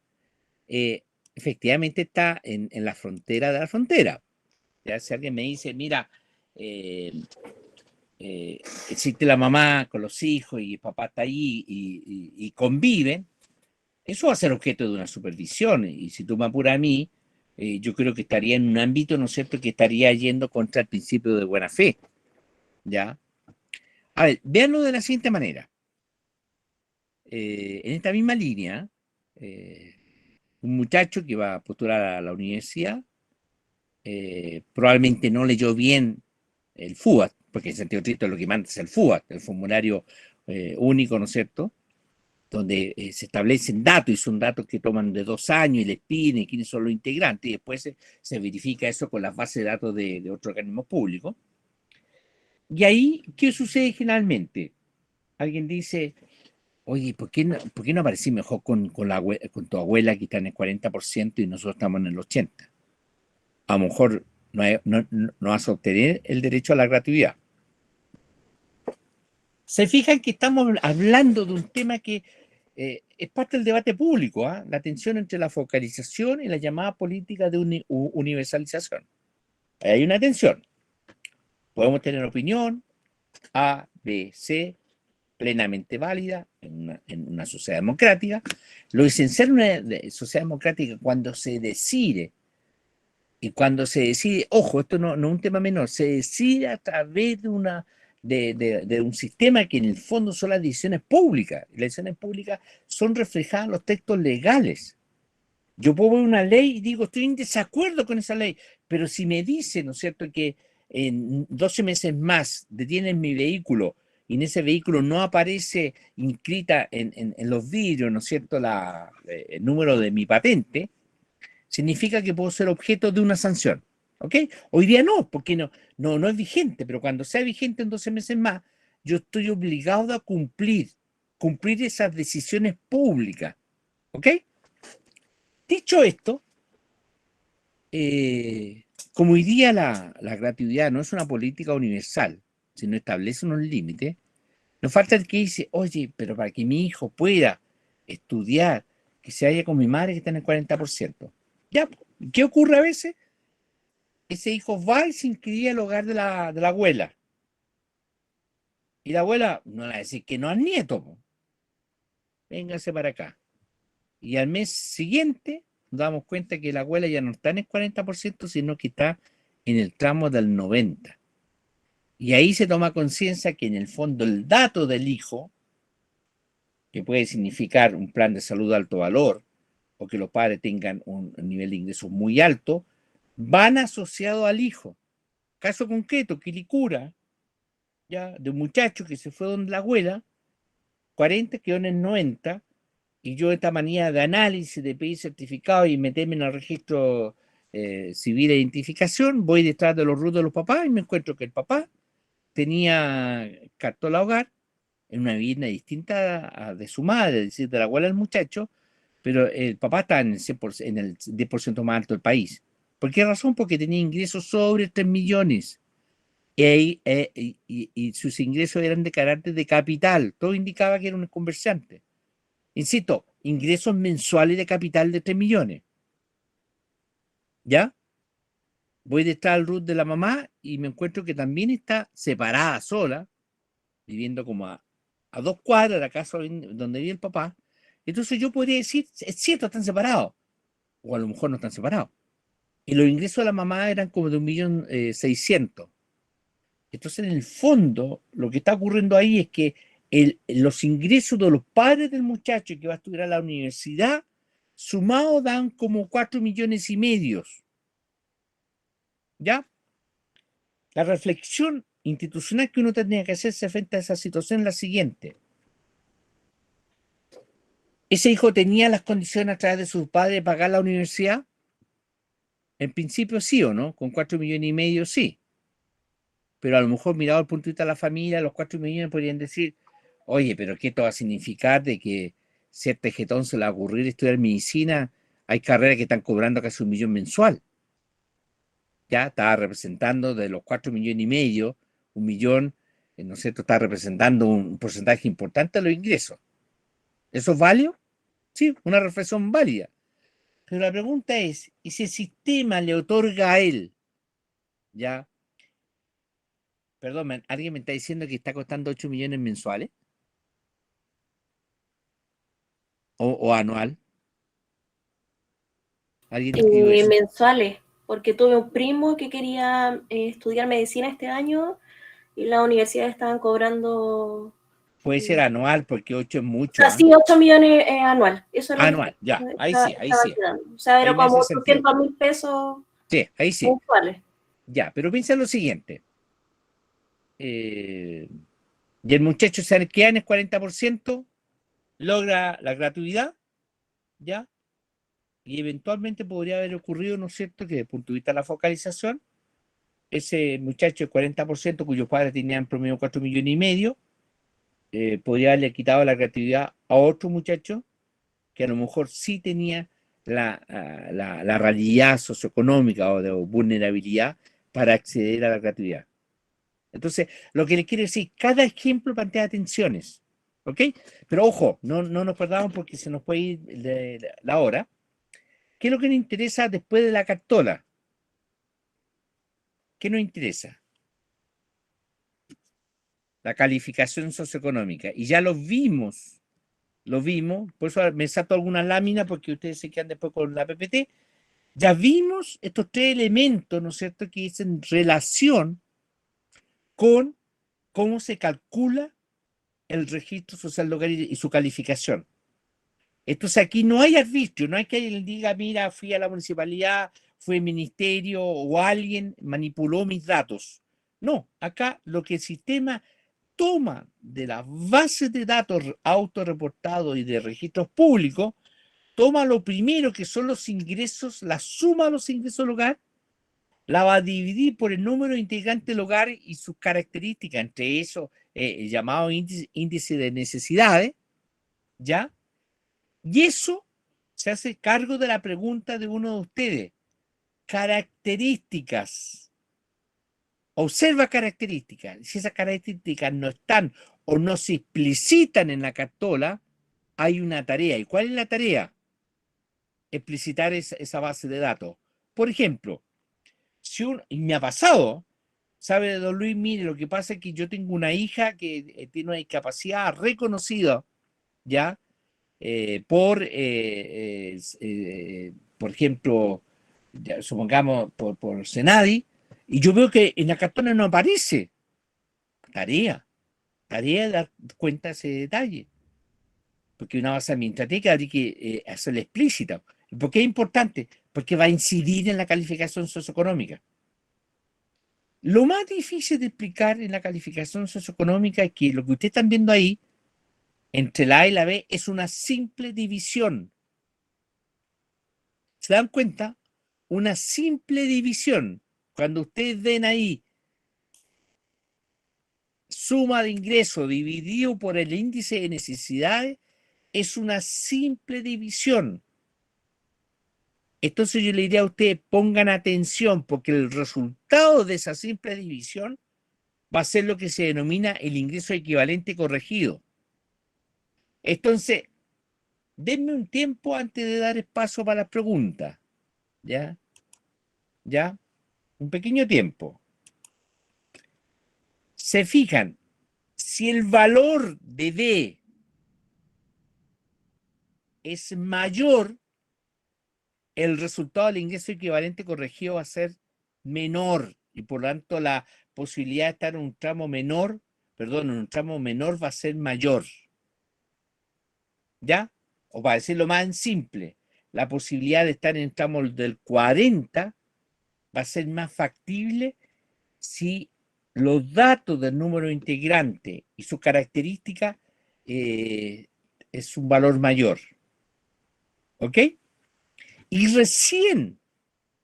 S2: Efectivamente está en la frontera de la frontera. ¿Ya? Si alguien me dice, mira, existe la mamá con los hijos y el papá está ahí y conviven, eso va a ser objeto de una supervisión. Y si tú me apuras a mí, yo creo que estaría en un ámbito, ¿no es cierto?, que estaría yendo contra el principio de buena fe. ¿Ya? A ver, véanlo de la siguiente manera. En esta misma línea, un muchacho que va a postular a la universidad, probablemente no leyó bien el FUAT, porque en sentido estricto lo que manda es el FUAT, el formulario único, ¿no es cierto?, donde se establecen datos, y son datos que toman de 2 años y les piden quiénes son los integrantes, y después se verifica eso con las bases de datos de otros organismos públicos. Y ahí, ¿qué sucede generalmente? Alguien dice, oye, ¿por qué no aparecí mejor con tu abuela que está en el 40% y nosotros estamos en el 80%? A lo mejor no vas a obtener el derecho a la gratuidad. Se fijan que estamos hablando de un tema que es parte del debate público, ¿eh? La tensión entre la focalización y la llamada política de universalización. Ahí hay una tensión. Podemos tener opinión A, B, C, plenamente válida en una sociedad democrática. Lo esencial en una sociedad democrática cuando se decide, y cuando se decide, ojo, esto no es un tema menor, se decide a través de un sistema que en el fondo son las decisiones públicas. Las decisiones públicas son reflejadas en los textos legales. Yo puedo ver una ley y digo, estoy en desacuerdo con esa ley, pero si me dice, ¿no es cierto?, que en 12 meses más detienen mi vehículo y en ese vehículo no aparece inscrita en los vidrios, ¿no es cierto?, el número de mi patente, significa que puedo ser objeto de una sanción. ¿Ok? Hoy día no, porque no es vigente, pero cuando sea vigente en 12 meses más, yo estoy obligado a cumplir esas decisiones públicas. ¿Ok? Dicho esto, como hoy día la gratuidad no es una política universal, sino establece unos límites, nos falta el que dice, oye, pero para que mi hijo pueda estudiar, que se vaya con mi madre que está en el 40%. ¿Ya? ¿Qué ocurre a veces? Ese hijo va y se inscribe al hogar de la abuela. Y la abuela no le va a decir que no al nieto. Po. Véngase para acá. Y al mes siguiente nos damos cuenta que la abuela ya no está en el 40%, sino que está en el tramo del 90%. Y ahí se toma conciencia que en el fondo el dato del hijo, que puede significar un plan de salud de alto valor, o que los padres tengan un nivel de ingresos muy alto, van asociados al hijo. Caso concreto, Quilicura, ya, de un muchacho que se fue donde la abuela, 40, quedó en el 90, y yo esta manía de análisis, de pedir certificado y meterme en el registro civil de identificación, voy detrás de los RUT de los papás y me encuentro que el papá tenía cartola hogar en una vivienda distinta de su madre, es decir, de la abuela del muchacho, pero el papá está en el 100%, en el 10% más alto del país. ¿Por qué razón? Porque tenía ingresos sobre 3 millones. Y sus ingresos eran de carácter de capital. Todo indicaba que era un comerciante. Insisto, ingresos mensuales de capital de 3 millones. ¿Ya? Voy detrás al RUT de la mamá y me encuentro que también está separada sola, viviendo como a 2 cuadras de la casa donde vive el papá. Entonces yo podría decir, es cierto, están separados. O a lo mejor no están separados. Y los ingresos de la mamá eran como de 1.600.000. Entonces, en el fondo, lo que está ocurriendo ahí es que los ingresos de los padres del muchacho que va a estudiar a la universidad, sumados dan como 4,5 millones. ¿Ya? La reflexión institucional que uno tendría que hacerse frente a esa situación es la siguiente. ¿Ese hijo tenía las condiciones a través de sus padres de pagar la universidad? En principio sí o no, con 4,5 millones sí. Pero a lo mejor mirado al punto de vista de la familia, los 4 millones podrían decir, oye, pero ¿qué esto va a significar de que si a este jetón se le va a ocurrir estudiar medicina? Hay carreras que están cobrando casi 1 millón mensual. Ya estaba representando de los 4,5 millones, 1 millón, ¿no es cierto? Está representando un porcentaje importante de los ingresos. ¿Eso es válido? Sí, una reflexión válida. Pero la pregunta es, ¿y si el sistema le otorga a él, ya, Perdón, ¿alguien me está diciendo que está costando 8 millones mensuales? ¿O anual? ¿Alguien escribió eso?
S8: Mensuales, porque tuve un primo que quería estudiar medicina este año y las universidades estaban cobrando.
S2: Puede ser anual, porque 8 es
S8: O
S2: mucho,
S8: sea,
S2: ¿ah?
S8: sí, 8 millones anual. Eso es lo que
S2: Anual, ya, ahí
S8: estaba,
S2: sí, ahí
S8: estaba
S2: sí.
S8: quedando. O sea,
S2: Ahí
S8: era
S2: me
S8: como
S2: hace sentido.
S8: 800.000 pesos
S2: Sí, ahí sí.
S8: mensuales.
S2: Ya, pero piensa lo siguiente. Y el muchacho se queda en el 40%, logra la gratuidad, ¿ya? Y eventualmente podría haber ocurrido, ¿no es cierto?, que desde el punto de vista de la focalización, ese muchacho del 40%, cuyos padres tenían promedio 4 millones y medio, podría haberle quitado la gratuidad a otro muchacho que a lo mejor sí tenía la realidad socioeconómica o de vulnerabilidad para acceder a la gratuidad. Entonces, lo que le quiere decir, cada ejemplo plantea tensiones, ¿ok? Pero ojo, no nos perdamos porque se nos puede ir la hora. ¿Qué es lo que nos interesa después de la cartola? ¿Qué nos interesa? La calificación socioeconómica. Y ya lo vimos, por eso me salto algunas láminas porque ustedes se quedan después con la PPT. Ya vimos estos tres elementos, ¿no es cierto?, que dicen relación con cómo se calcula el registro social local y su calificación. Entonces aquí no hay arbitrio, no hay que alguien diga, mira, fui a la municipalidad, fue el ministerio o alguien manipuló mis datos. No, acá lo que el sistema toma de las bases de datos autorreportados y de registros públicos, toma lo primero que son los ingresos, la suma de los ingresos del hogar, la va a dividir por el número de integrantes del hogar y sus características, entre eso el llamado índice de necesidades, ¿ya? Y eso se hace cargo de la pregunta de uno de ustedes. Características. Observa características. Si esas características no están o no se explicitan en la cartola, hay una tarea. ¿Y cuál es la tarea? Explicitar esa base de datos. Por ejemplo, y me ha pasado, ¿sabe, don Luis? Mire, lo que pasa es que yo tengo una hija que tiene una discapacidad reconocida, ¿ya? Por ejemplo, supongamos por Senadi, y yo veo que en la cartona no aparece. Tarea de dar cuenta de ese detalle, porque una base administrativa hay que hacerla explícita. ¿Por qué es importante? Porque va a incidir en la calificación socioeconómica. Lo más difícil de explicar en la calificación socioeconómica es que lo que ustedes están viendo ahí, entre la A y la B, es una simple división. ¿Se dan cuenta? Una simple división. Cuando ustedes ven ahí suma de ingreso dividido por el índice de necesidades, es una simple división. Entonces yo le diría a ustedes, pongan atención, porque el resultado de esa simple división va a ser lo que se denomina el ingreso equivalente corregido. Entonces, denme un tiempo antes de dar espacio para las preguntas. ¿Ya? ¿Ya? Un pequeño tiempo. Se fijan, si el valor de D es mayor, el resultado del ingreso equivalente corregido va a ser menor y por lo tanto la posibilidad de estar en un tramo menor, perdón, en un tramo menor va a ser mayor. ¿Ya? O para decirlo más en simple, la posibilidad de estar en el tramo del 40 va a ser más factible si los datos del número integrante y su característica es un valor mayor. ¿Ok? Y recién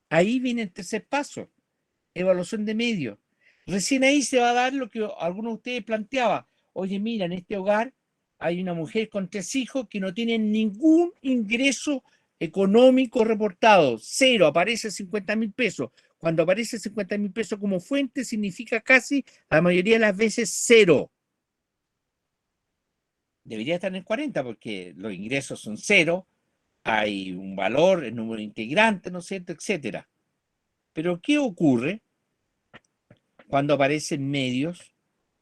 S2: ahí viene el tercer paso, evaluación de medios. Recién ahí se va a dar lo que algunos de ustedes planteaba. Oye, mira, en este hogar hay una mujer con 3 hijos que no tienen ningún ingreso económico reportado. Cero, aparece 50.000 pesos. Cuando aparece 50.000 pesos como fuente, significa casi la mayoría de las veces cero. Debería estar en el 40 porque los ingresos son cero, hay un valor, el número de integrantes, ¿no es cierto?, etcétera. Pero ¿qué ocurre? cuando aparecen medios,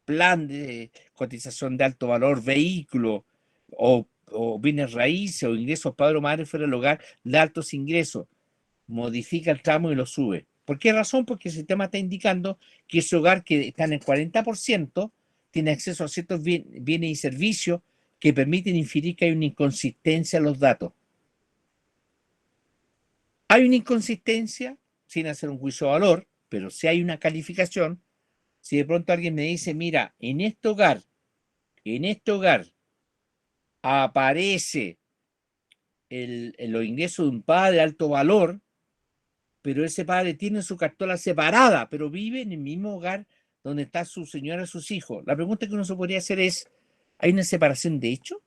S2: plan de cotización de alto valor, vehículo o bienes raíces o ingresos padre o madre fuera del hogar de altos ingresos, modifica el tramo y lo sube. ¿Por qué razón? Porque el sistema está indicando que ese hogar que está en el 40% tiene acceso a ciertos bienes y servicios que permiten inferir que hay una inconsistencia en los datos. Hay una inconsistencia sin hacer un juicio de valor, pero si hay una calificación, si de pronto alguien me dice, mira, en este hogar aparece los ingresos de un padre de alto valor, pero ese padre tiene su cartola separada, pero vive en el mismo hogar donde está su señora y sus hijos. La pregunta que uno se podría hacer es, ¿hay una separación de hecho?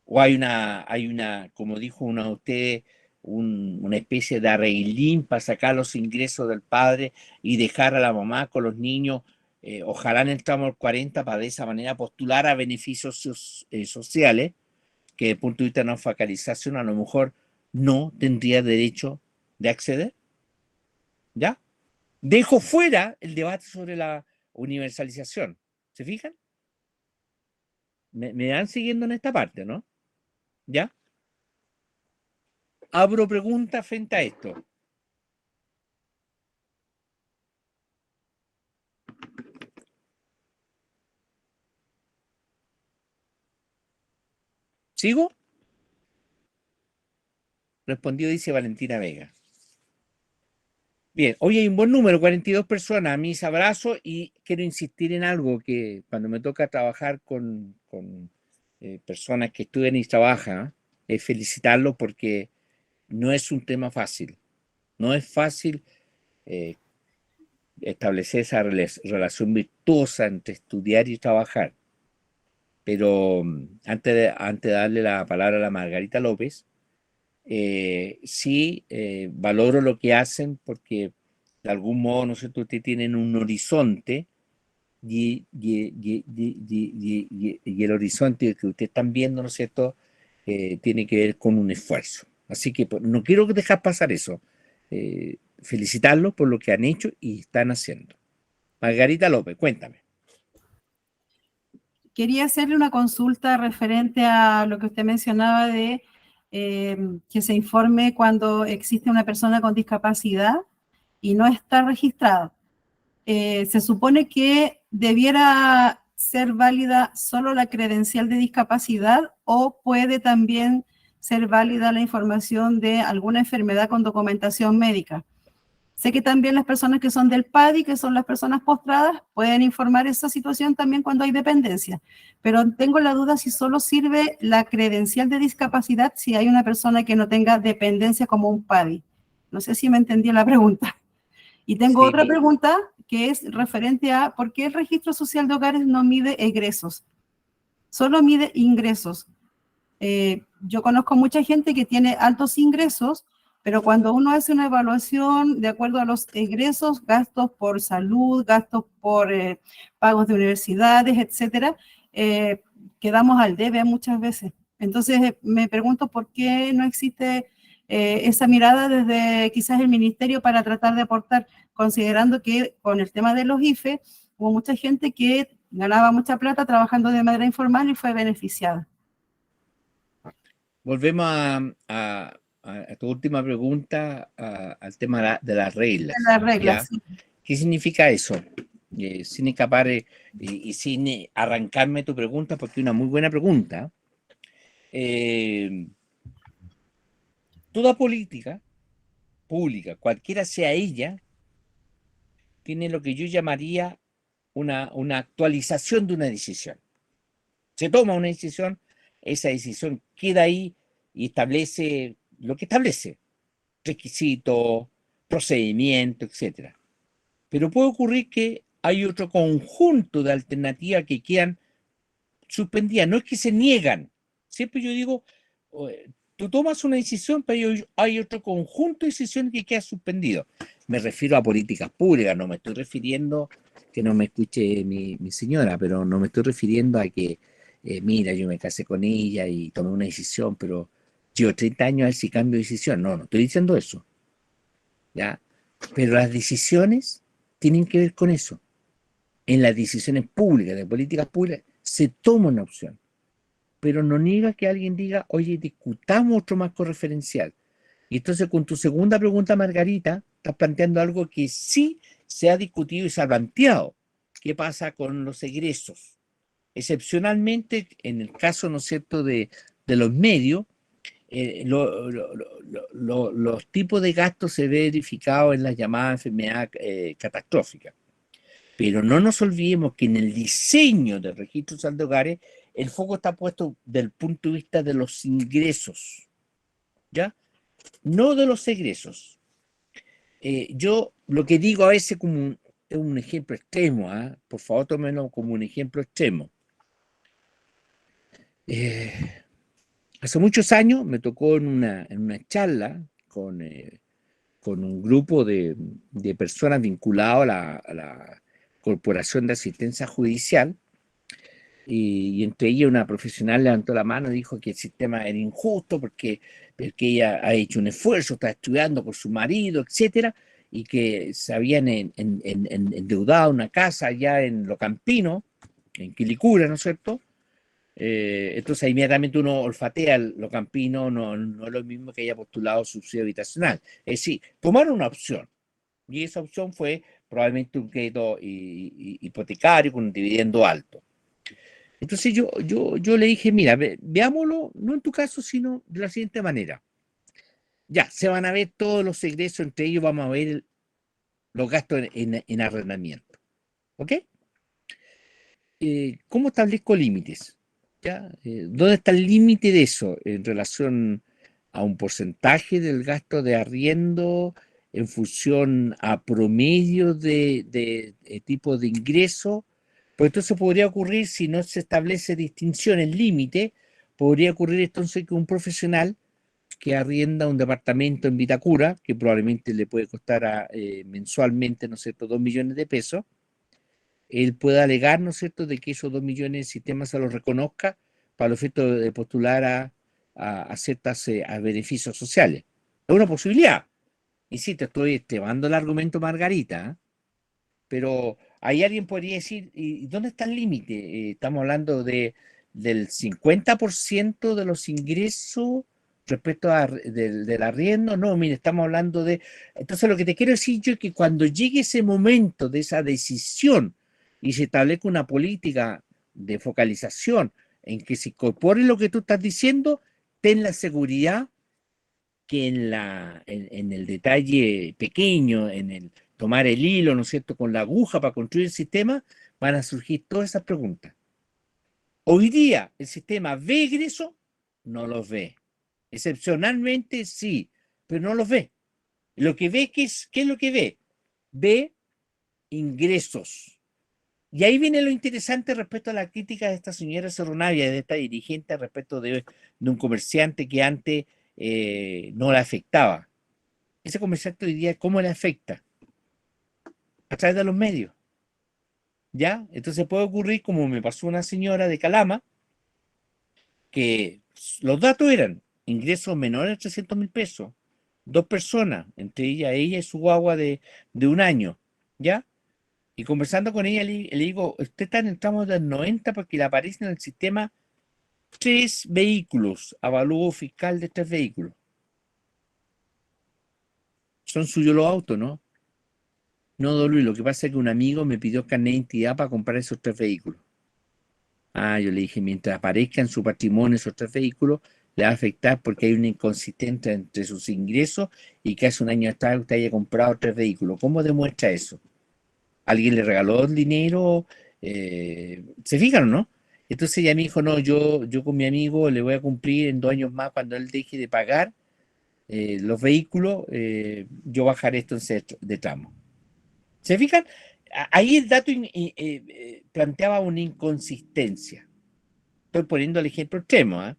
S2: ¿O hay una, como dijo uno de ustedes, una especie de arreglín para sacar los ingresos del padre y dejar a la mamá con los niños, ojalá en el tramo del 40, para de esa manera postular a beneficios sociales, que desde el punto de vista de no focalización a lo mejor no tendría derecho de acceder? ¿Ya? Dejo fuera el debate sobre la universalización. ¿Se fijan? Me van siguiendo en esta parte, ¿no? ¿Ya? Abro preguntas frente a esto. ¿Sigo? Respondió, dice Valentina Vega. Bien, hoy hay un buen número, 42 personas. Mis abrazos, y quiero insistir en algo que cuando me toca trabajar con personas que estudian y trabajan, es felicitarlos porque no es un tema fácil. No es fácil establecer esa relación virtuosa entre estudiar y trabajar. Pero antes de darle la palabra a la Margarita López, sí valoro lo que hacen porque de algún modo, ¿no es cierto?, ustedes tienen un horizonte y el horizonte que ustedes están viendo, ¿no es cierto?, tiene que ver con un esfuerzo. Así que no quiero dejar pasar eso. Felicitarlos por lo que han hecho y están haciendo. Margarita López, cuéntame.
S6: Quería hacerle una consulta referente a lo que usted mencionaba de que se informe cuando existe una persona con discapacidad y no está registrado. Se supone que debiera ser válida solo la credencial de discapacidad o puede también ser válida la información de alguna enfermedad con documentación médica. Sé que también las personas que son del PADI, que son las personas postradas, pueden informar esa situación también cuando hay dependencia. Pero tengo la duda si solo sirve la credencial de discapacidad si hay una persona que no tenga dependencia como un PADI. No sé si me entendí la pregunta. Y tengo otra pregunta que es referente a por qué el registro social de hogares no mide egresos, solo mide ingresos. Yo conozco mucha gente que tiene altos ingresos, pero cuando uno hace una evaluación de acuerdo a los egresos, gastos por salud, gastos por pagos de universidades, etcétera, quedamos al debe muchas veces. Entonces me pregunto por qué no existe esa mirada desde quizás el ministerio para tratar de aportar, considerando que con el tema de los IFE hubo mucha gente que ganaba mucha plata trabajando de manera informal y fue beneficiada.
S2: Volvemos a tu última pregunta, al tema de las reglas.
S6: De las reglas, sí.
S2: ¿Qué significa eso? Sin escapar y sin arrancarme tu pregunta, porque es una muy buena pregunta. Toda política pública, cualquiera sea ella, tiene lo que yo llamaría una actualización de una decisión. Se toma una decisión, esa decisión queda ahí y establece lo que establece, requisitos, procedimiento, etc. Pero puede ocurrir que hay otro conjunto de alternativas que quedan suspendidas, no es que se niegan. Siempre yo digo, tú tomas una decisión, pero hay otro conjunto de decisiones que queda suspendido. Me refiero a políticas públicas, no me estoy refiriendo, que no me escuche mi señora, pero no me estoy refiriendo a que, mira, yo me casé con ella y tomé una decisión, pero llevo 30 años a ver si cambio de decisión. No estoy diciendo eso. ¿Ya? Pero las decisiones tienen que ver con eso. En las decisiones públicas, de políticas públicas, se toma una opción, pero no niega que alguien diga, oye, discutamos otro marco referencial. Y entonces con tu segunda pregunta, Margarita, estás planteando algo que sí se ha discutido y se ha planteado. ¿Qué pasa con los egresos? Excepcionalmente, en el caso, ¿no es cierto?, de los medios, los tipos de gastos se ven verificados en las llamadas enfermedades catastróficas. Pero no nos olvidemos que en el diseño del registro social de hogares, el foco está puesto desde el punto de vista de los ingresos, ¿ya? No de los egresos. Yo lo que digo a veces como es un ejemplo extremo, por favor tómenlo como un ejemplo extremo. Hace muchos años me tocó en una charla con un grupo de personas vinculadas a la Corporación de Asistencia Judicial, y entre ellas una profesional levantó la mano y dijo que el sistema era injusto porque ella ha hecho un esfuerzo, está estudiando por su marido, etcétera, y que se habían endeudado una casa allá en Lo Campino, en Quilicura, ¿no es cierto? Entonces inmediatamente uno olfatea Lo Campino, no es lo mismo que haya postulado subsidio habitacional. Es decir, tomaron una opción, y esa opción fue probablemente un crédito hipotecario con un dividendo alto. Entonces yo le dije, mira, veámoslo, no en tu caso, sino de la siguiente manera. Ya, se van a ver todos los egresos, entre ellos vamos a ver los gastos en arrendamiento. ¿Ok? ¿Cómo establezco límites? ¿Ya? ¿Dónde está el límite de eso en relación a un porcentaje del gasto de arriendo en función a promedio de tipo de ingreso? Pues entonces podría ocurrir, si no se establece distinción en límite, podría ocurrir entonces que un profesional que arrienda un departamento en Vitacura, que probablemente le puede costar mensualmente, ¿no es cierto?, 2 millones de pesos, él pueda alegar, ¿no es cierto?, de que esos 2 millones el sistema se los reconozca para el efecto de postular a ciertos a beneficios sociales. Es una posibilidad. Insisto, estoy llevando el argumento Margarita, pero ahí alguien podría decir, ¿y dónde está el límite? Estamos hablando del 50% de los ingresos respecto del arriendo. No, mire, estamos hablando de... Entonces lo que te quiero decir yo es que cuando llegue ese momento de esa decisión y se establezca una política de focalización en que se incorpore lo que tú estás diciendo, ten la seguridad que en el detalle pequeño, en el tomar el hilo, ¿no es cierto?, con la aguja para construir el sistema, van a surgir todas esas preguntas. Hoy día el sistema ve egreso, no los ve. Excepcionalmente sí, pero no los ve. Lo que ve, ¿qué es lo que ve? Ve ingresos. Y ahí viene lo interesante respecto a la crítica de esta señora Cerronavia, de esta dirigente respecto de un comerciante que antes no le afectaba. Ese comerciante hoy día, ¿cómo le afecta? A través de los medios. ¿Ya? Entonces puede ocurrir, como me pasó una señora de Calama, que los datos eran ingresos menores de 300.000 pesos, 2 personas, entre ella y su guagua de 1 año, ¿ya? Y conversando con ella, le digo, usted está en el tramo del 90 porque le aparecen en el sistema 3 vehículos, avalúo fiscal de 3 vehículos. Son suyos los autos, ¿no? No, don Luis, lo que pasa es que un amigo me pidió carnet de identidad para comprar esos 3 vehículos. Yo le dije, mientras aparezca en su patrimonio esos 3 vehículos, le va a afectar porque hay una inconsistencia entre sus ingresos y que hace un año atrás usted haya comprado 3 vehículos. ¿Cómo demuestra eso? ¿Alguien le regaló el dinero? ¿Se fijan o no? Entonces ella me dijo, no, yo con mi amigo le voy a cumplir en 2 años más cuando él deje de pagar los vehículos, yo bajaré esto de tramo. ¿Se fijan? Ahí el dato planteaba una inconsistencia. Estoy poniendo el ejemplo extremo.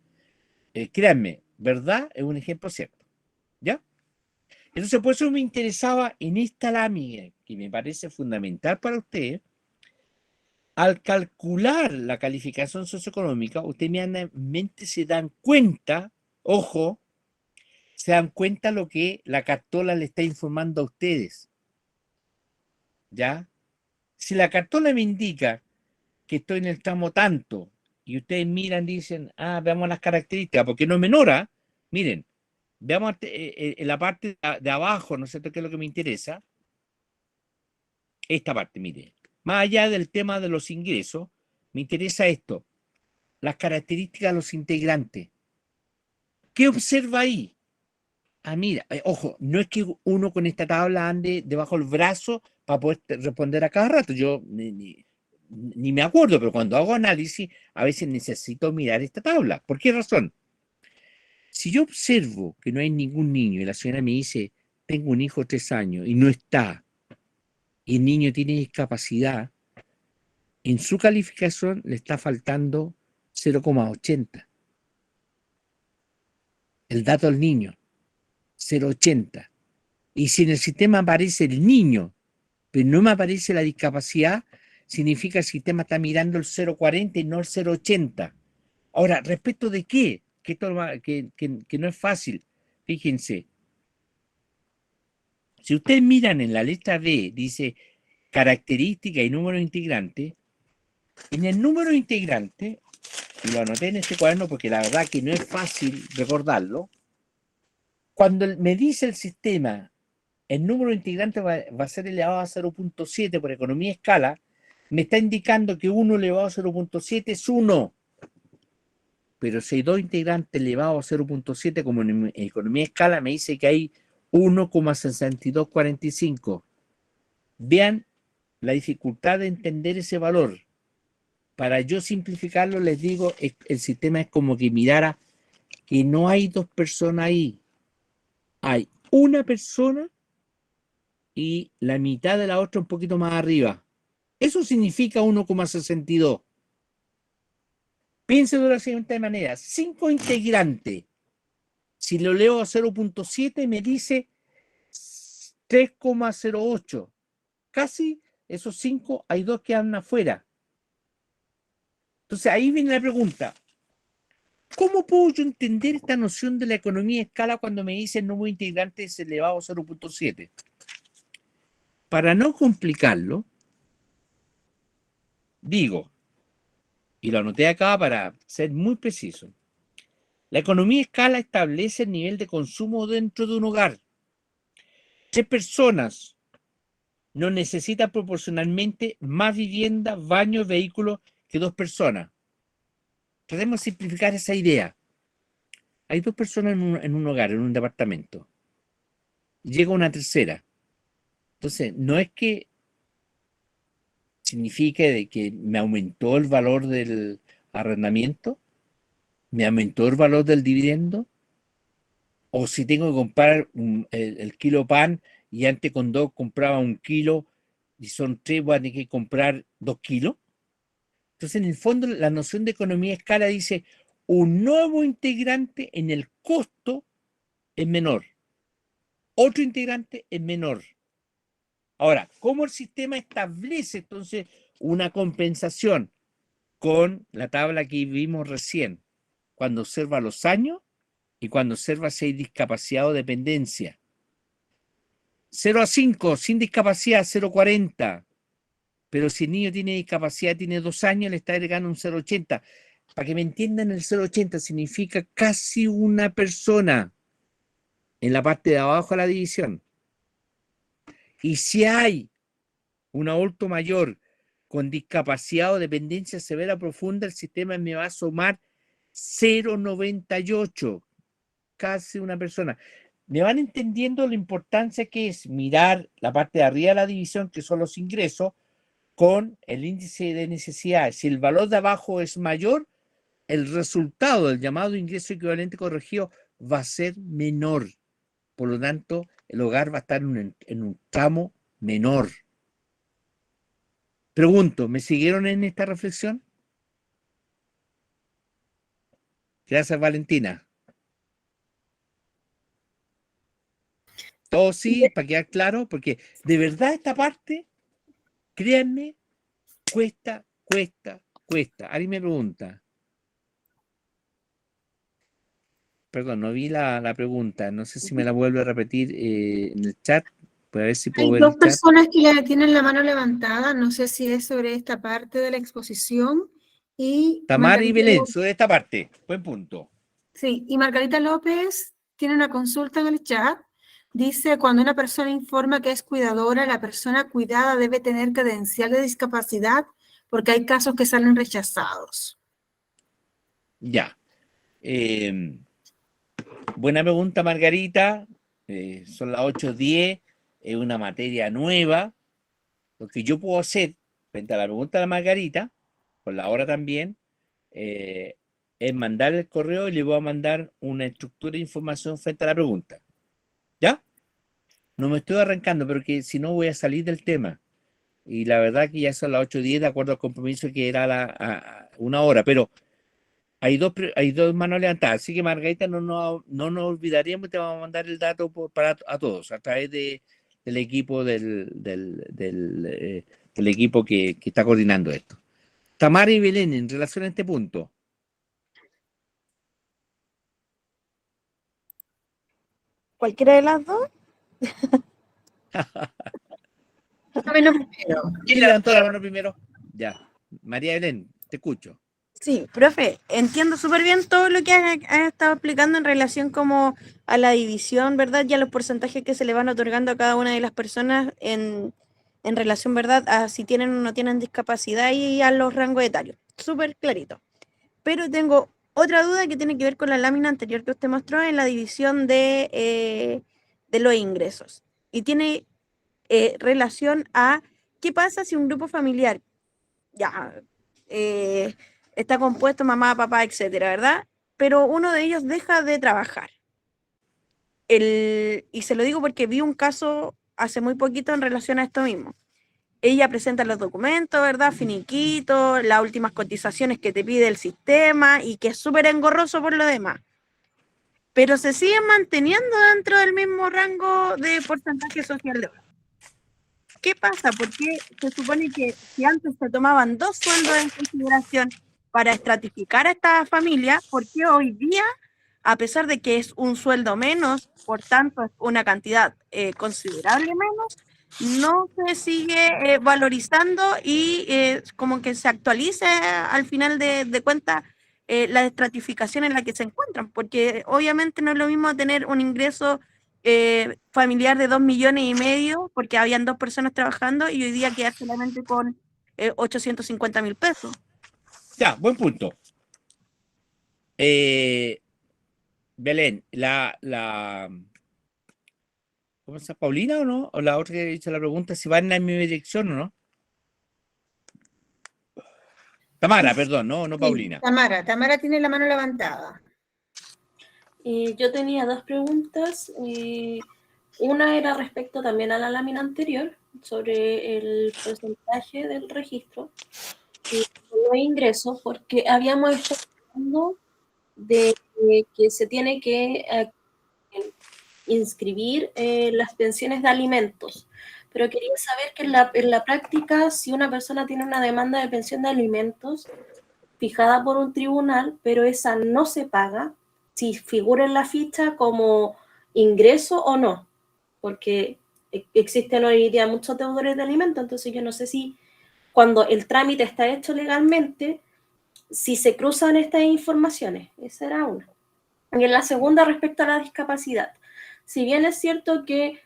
S2: Créanme, ¿verdad? Es un ejemplo cierto. ¿Ya? Entonces, por eso me interesaba en esta lámina, que me parece fundamental para usted, al calcular la calificación socioeconómica, usted inmediatamente se dan cuenta, ojo, se dan cuenta lo que la cartola le está informando a ustedes. ¿ya? Si la cartola me indica que estoy en el tramo tanto y ustedes miran, dicen, ah, veamos las características, porque no es menor, ¿ah? Miren, veamos en la parte de abajo, ¿no es cierto?, qué es lo que me interesa. Esta parte, mire, más allá del tema de los ingresos, me interesa esto, las características de los integrantes. ¿Qué observa ahí? Ah, mira, ojo, no es que uno con esta tabla ande debajo del brazo para poder responder a cada rato. Yo ni me acuerdo, pero cuando hago análisis, a veces necesito mirar esta tabla. ¿Por qué razón? Si yo observo que no hay ningún niño y la señora me dice, tengo un hijo de 3 años y no está, y el niño tiene discapacidad, en su calificación le está faltando 0,80. El dato del niño, 0,80. Y si en el sistema aparece el niño, pero no me aparece la discapacidad, significa que el sistema está mirando el 0,40 y no el 0,80. Ahora, ¿respecto de qué? Que no es fácil. Fíjense, si ustedes miran en la letra B, dice característica y número integrante. En el número integrante, y lo anoté en este cuaderno porque la verdad que no es fácil recordarlo, cuando me dice el sistema el número integrante va a ser elevado a 0,7 por economía de escala, me está indicando que 1 elevado a 0,7 es 1. Pero si hay 2 integrantes elevados a 0,7 como en economía de escala, me dice que hay 1,6245. Vean la dificultad de entender ese valor. Para yo simplificarlo, les digo, el sistema es como que mirara que no hay 2 personas ahí. Hay una persona y la mitad de la otra un poquito más arriba. Eso significa 1,62. Piensen de la siguiente manera. 5 integrantes. Si lo leo a 0,7 me dice 3,08. Casi esos 5 hay 2 que andan afuera. Entonces ahí viene la pregunta. ¿Cómo puedo yo entender esta noción de la economía de escala cuando me dicen número integrante es elevado a 0,7? Para no complicarlo, digo, y lo anoté acá para ser muy preciso, la economía de escala establece el nivel de consumo dentro de un hogar. 3 personas no necesitan proporcionalmente más vivienda, baños, vehículos que 2 personas. Tratemos de simplificar esa idea. Hay 2 personas en un hogar, en un departamento. Llega una tercera. Entonces, no es que signifique de que me aumentó el valor del arrendamiento, me aumentó el valor del dividendo, o si tengo que comprar el kilo de pan y antes con 2 compraba 1 kilo y son 3, voy a tener que comprar 2 kilos. Entonces, en el fondo, la noción de economía de escala dice un nuevo integrante en el costo es menor, otro integrante es menor. Ahora, ¿cómo el sistema establece entonces una compensación? Con la tabla que vimos recién, cuando observa los años y cuando observa si hay discapacidad o dependencia. 0 a 5, sin discapacidad, 0,40. Pero si el niño tiene discapacidad, tiene 2 años, le está agregando un 0,80. Para que me entiendan, el 0,80 significa casi una persona en la parte de abajo de la división. Y si hay un adulto mayor con discapacidad o dependencia severa profunda, el sistema me va a sumar 0,98, casi una persona. ¿Me van entendiendo la importancia que es mirar la parte de arriba de la división, que son los ingresos, con el índice de necesidad? Si el valor de abajo es mayor, el resultado del llamado ingreso equivalente corregido va a ser menor. Por lo tanto, el hogar va a estar en un tramo menor. Pregunto, ¿me siguieron en esta reflexión? Gracias, Valentina. Todo sí, para quedar claro, porque de verdad esta parte, créanme, cuesta. Alguien me pregunta. Perdón, no vi la pregunta. No sé si me la vuelve a repetir en el chat. Pues a ver si puedo
S1: Hay
S2: ver
S1: dos
S2: el chat.
S1: personas que le tienen la mano levantada, no sé si es sobre esta parte de la exposición. Y
S2: Tamara y
S1: Margarita
S2: Belén,
S1: López,
S2: sobre esta parte. Buen punto.
S1: sí, y Margarita López tiene una consulta en el chat. Dice, cuando una persona informa que es cuidadora, la persona cuidada debe tener credencial de discapacidad porque hay casos que salen rechazados.
S2: Ya. Buena pregunta, Margarita. Son las 8:10. Es una materia nueva. Lo que yo puedo hacer, frente a la pregunta de la Margarita, por la hora también, es mandar el correo y le voy a mandar una estructura de información frente a la pregunta. ¿Ya? No me estoy arrancando, pero que si no voy a salir del tema. Y la verdad que ya son las 8:10, de acuerdo al compromiso que era a una hora, pero hay dos manos levantadas, así que Margarita no nos olvidaríamos, te vamos a mandar el dato para a todos, a través del equipo del equipo que está coordinando esto. Tamara y Belén, en relación a este punto.
S3: ¿Cualquiera de las dos?
S1: Bueno, primero.
S2: ¿Quién levantó la mano primero? Ya. María Belén, te escucho.
S3: Sí, profe, entiendo súper bien todo lo que ha estado explicando en relación como a la división, ¿verdad? Y a los porcentajes que se le van otorgando a cada una de las personas en relación, ¿verdad? A si tienen o no tienen discapacidad y a los rangos etarios. Súper clarito. Pero tengo otra duda que tiene que ver con la lámina anterior que usted mostró en la división de los ingresos. Y tiene relación a qué pasa si un grupo familiar ya está compuesto mamá, papá, etcétera, ¿verdad? Pero uno de ellos deja de trabajar. Y se lo digo porque vi un caso hace muy poquito en relación a esto mismo. Ella presenta los documentos, ¿verdad? Finiquito, las últimas cotizaciones que te pide el sistema y que es súper engorroso por lo demás. Pero se sigue manteniendo dentro del mismo rango de porcentaje social de oro. ¿Qué pasa? Porque se supone que si antes se tomaban 2 sueldos en consideración para estratificar a esta familia, ¿por qué hoy día, a pesar de que es un sueldo menos, por tanto es una cantidad considerable menos, no se sigue valorizando y como que se actualice al final de cuentas la estratificación en la que se encuentran? Porque obviamente no es lo mismo tener un ingreso familiar de 2,5 millones, porque habían 2 personas trabajando, y hoy día quedar solamente con 850.000 pesos.
S2: Ya, buen punto. Belén, ¿cómo se llama? ¿Paulina o no? O la otra que hizo la pregunta, si va en la misma dirección o no. Tamara, perdón, no
S1: Sí,
S2: Paulina.
S1: Tamara tiene la mano levantada.
S8: Yo tenía dos preguntas. Una era respecto también a la lámina anterior, sobre el porcentaje del registro de los ingresos, porque habíamos estado hablando de que se tiene que inscribir las pensiones de alimentos. Pero quería saber que en la práctica, si una persona tiene una demanda de pensión de alimentos fijada por un tribunal, pero esa no se paga, si figura en la ficha como ingreso o no, porque existen hoy día muchos deudores de alimentos, entonces yo no sé si cuando el trámite está hecho legalmente, si se cruzan estas informaciones. Esa era una. Y en la segunda, respecto a la discapacidad. Si bien es cierto que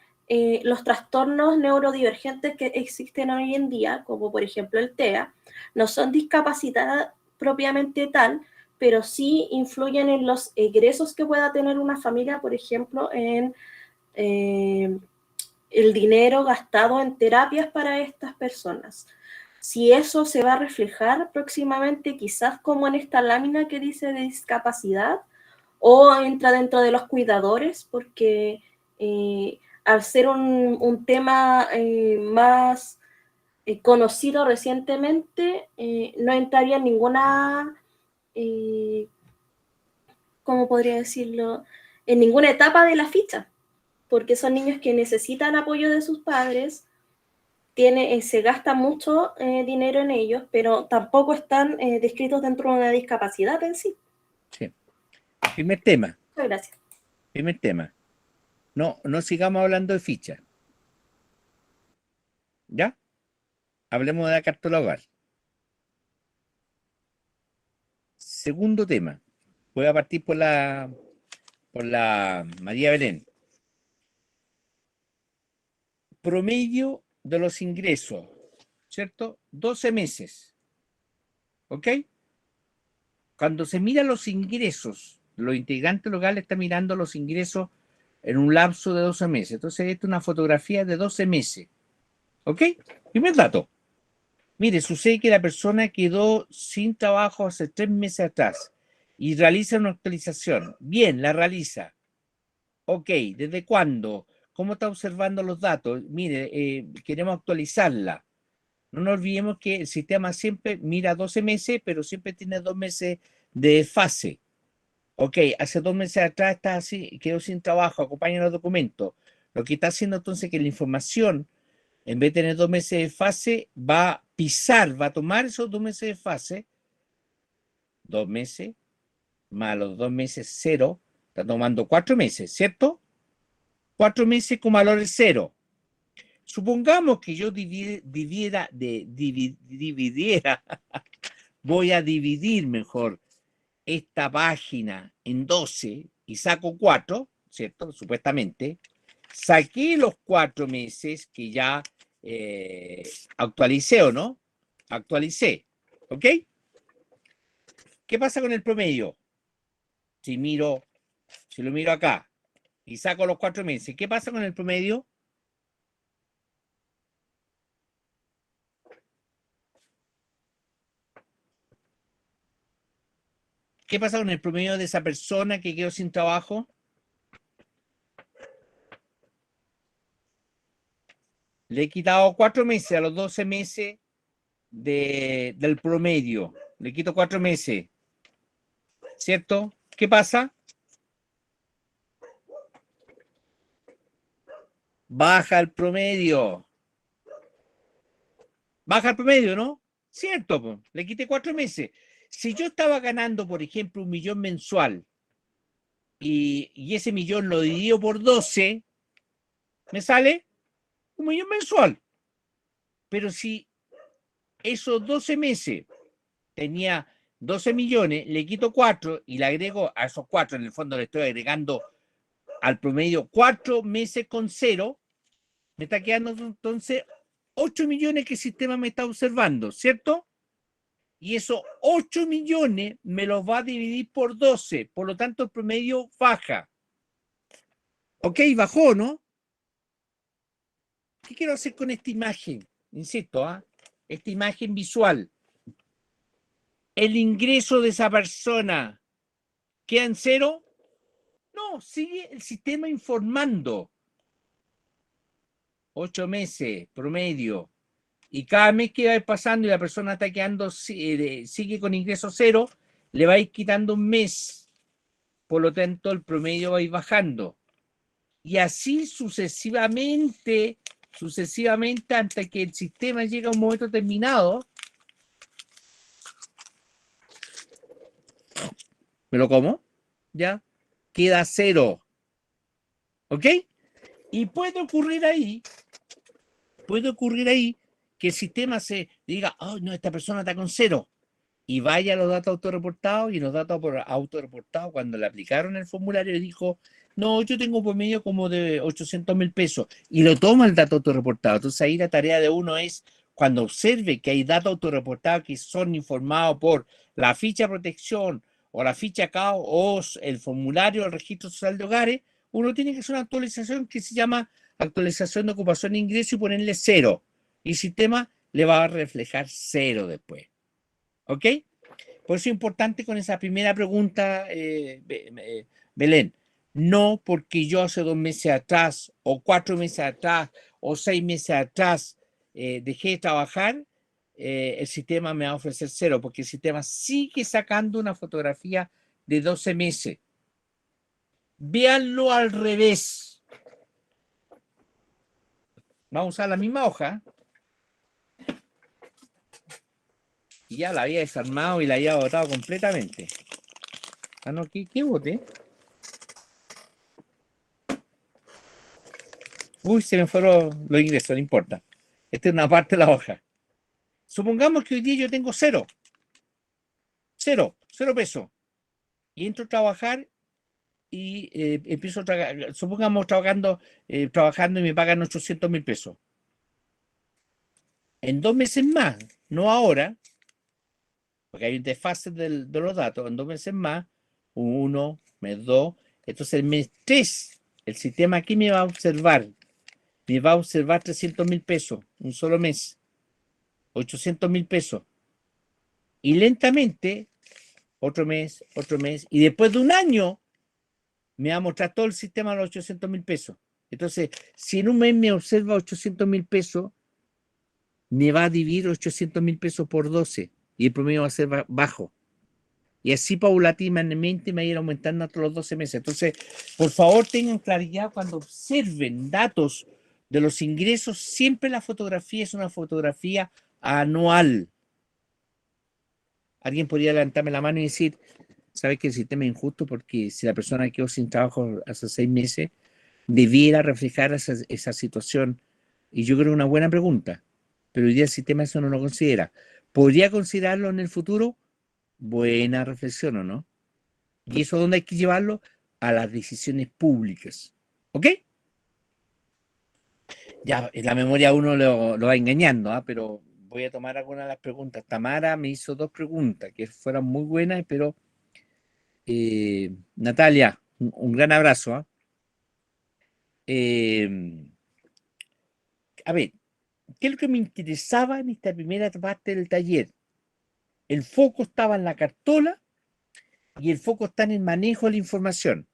S8: los trastornos neurodivergentes que existen hoy en día, como por ejemplo el TEA, no son discapacidad propiamente tal, pero sí influyen en los egresos que pueda tener una familia, por ejemplo, en el dinero gastado en terapias para estas personas. Si eso se va a reflejar próximamente, quizás como en esta lámina que dice de discapacidad, o entra dentro de los cuidadores, porque al ser un tema más conocido recientemente, no entraría en ninguna, ¿cómo podría decirlo?, en ninguna etapa de la ficha, porque son niños que necesitan apoyo de sus padres, se gasta mucho dinero en ellos, pero tampoco están descritos dentro de una discapacidad en sí.
S2: Sí. Primer tema.
S8: Muchas gracias.
S2: Primer tema. No sigamos hablando de ficha. ¿Ya? Hablemos de la cartola hogar. Segundo tema. Voy a partir por la María Belén. Promedio de los ingresos, ¿cierto? 12 meses. ¿Ok? Cuando se mira los ingresos, los integrantes locales están mirando los ingresos en un lapso de 12 meses. Entonces, esta es una fotografía de 12 meses. ¿Ok? Primer dato. Mire, sucede que la persona quedó sin trabajo hace 3 meses atrás y realiza una actualización. Bien, la realiza. Ok, ¿desde cuándo? ¿Cómo está observando los datos? Mire, queremos actualizarla. No nos olvidemos que el sistema siempre mira 12 meses, pero siempre tiene 2 meses de fase. Ok, hace 2 meses atrás está así, quedó sin trabajo, acompaña los documentos. Lo que está haciendo entonces es que la información, en vez de tener 2 meses de fase, va a pisar, va a tomar esos 2 meses de fase, 2 meses, más los 2 meses cero, está tomando 4 meses, ¿cierto? 4 meses con valores cero. Supongamos que yo dividiera, voy a dividir mejor esta página en 12 y saco 4, ¿cierto? Supuestamente. Saqué los 4 meses que ya actualicé, ¿o no? Actualicé, ¿ok? ¿Qué pasa con el promedio? Si lo miro acá y saco los 4 meses, ¿qué pasa con el promedio? ¿Qué pasa con el promedio de esa persona que quedó sin trabajo? Le he quitado 4 meses a los 12 meses del promedio. Le quito 4 meses. ¿Cierto? ¿Qué pasa? Baja el promedio. Baja el promedio, ¿no? Cierto, po. Le quité 4 meses. Si yo estaba ganando, por ejemplo, 1 millón mensual y ese millón lo divido por 12, me sale 1 millón mensual. Pero si esos 12 meses tenía 12 millones, le quito 4 y le agrego a esos 4, en el fondo le estoy agregando al promedio 4 meses con 0, me está quedando entonces 8 millones que el sistema me está observando, ¿cierto? Y esos 8 millones me los va a dividir por 12, por lo tanto el promedio baja. Ok, bajó, ¿no? ¿Qué quiero hacer con esta imagen? Insisto, esta imagen visual. El ingreso de esa persona queda en 0. No, sigue el sistema informando. 8 meses promedio. Y cada mes que va pasando y la persona está quedando, sigue con ingreso 0, le va a ir quitando un mes. Por lo tanto, el promedio va a ir bajando. Y así sucesivamente hasta que el sistema llega a un momento determinado. ¿Me lo como? ¿Ya? Queda 0. ¿Ok? Y puede ocurrir ahí que el sistema se diga, oh, no, esta persona está con 0. Y vaya a los datos autorreportados, y los datos autorreportados, cuando le aplicaron el formulario, dijo, no, yo tengo un promedio como de 800.000 pesos. Y lo toma el dato autorreportado. Entonces ahí la tarea de uno es, cuando observe que hay datos autorreportados que son informados por la ficha de protección o la ficha CAO o el formulario del registro social de hogares, uno tiene que hacer una actualización que se llama actualización de ocupación e ingreso y ponerle 0. Y el sistema le va a reflejar 0 después. ¿Ok? Por eso es importante con esa primera pregunta, Belén. No porque yo hace 2 meses atrás, o 4 meses atrás, o 6 meses atrás dejé de trabajar, el sistema me va a ofrecer 0, porque el sistema sigue sacando una fotografía de 12 meses. Véanlo al revés. Vamos a usar la misma hoja. Y ya la había desarmado y la había botado completamente. Ah, no, ¿qué boté? Uy, se me fueron los ingresos, no importa. Esta es una parte de la hoja. Supongamos que hoy día yo tengo cero pesos. Y entro a trabajar y empiezo a trabajar, supongamos trabajando y me pagan 800.000 pesos. En 2 meses más, no ahora, porque hay un desfase de los datos, en 2 meses más, 1, mes 2, entonces el mes 3, el sistema aquí me va a observar 300.000 pesos, un solo mes, 800.000 pesos. Y lentamente, otro mes, y después de un año, me va a mostrar todo el sistema de los 800.000 pesos. Entonces, si en un mes me observa 800.000 pesos, me va a dividir 800.000 pesos por 12 y el promedio va a ser bajo. Y así paulatinamente me va a ir aumentando hasta los 12 meses. Entonces, por favor, tengan claridad cuando observen datos de los ingresos, siempre la fotografía es una fotografía anual. Alguien podría levantarme la mano y decir, ¿sabes que el sistema es injusto? Porque si la persona quedó sin trabajo hace 6 meses, debiera reflejar esa situación. Y yo creo que es una buena pregunta. Pero hoy día el sistema eso no lo considera. ¿Podría considerarlo en el futuro? Buena reflexión, ¿o no? Y eso, ¿dónde hay que llevarlo? A las decisiones públicas. ¿Ok? Ya, en la memoria uno lo va engañando, ¿eh? Pero voy a tomar algunas de las preguntas. Tamara me hizo 2 preguntas que fueron muy buenas, pero Natalia, un gran abrazo. A ver, ¿qué es lo que me interesaba en esta primera parte del taller? El foco estaba en la cartola y el foco está en el manejo de la información.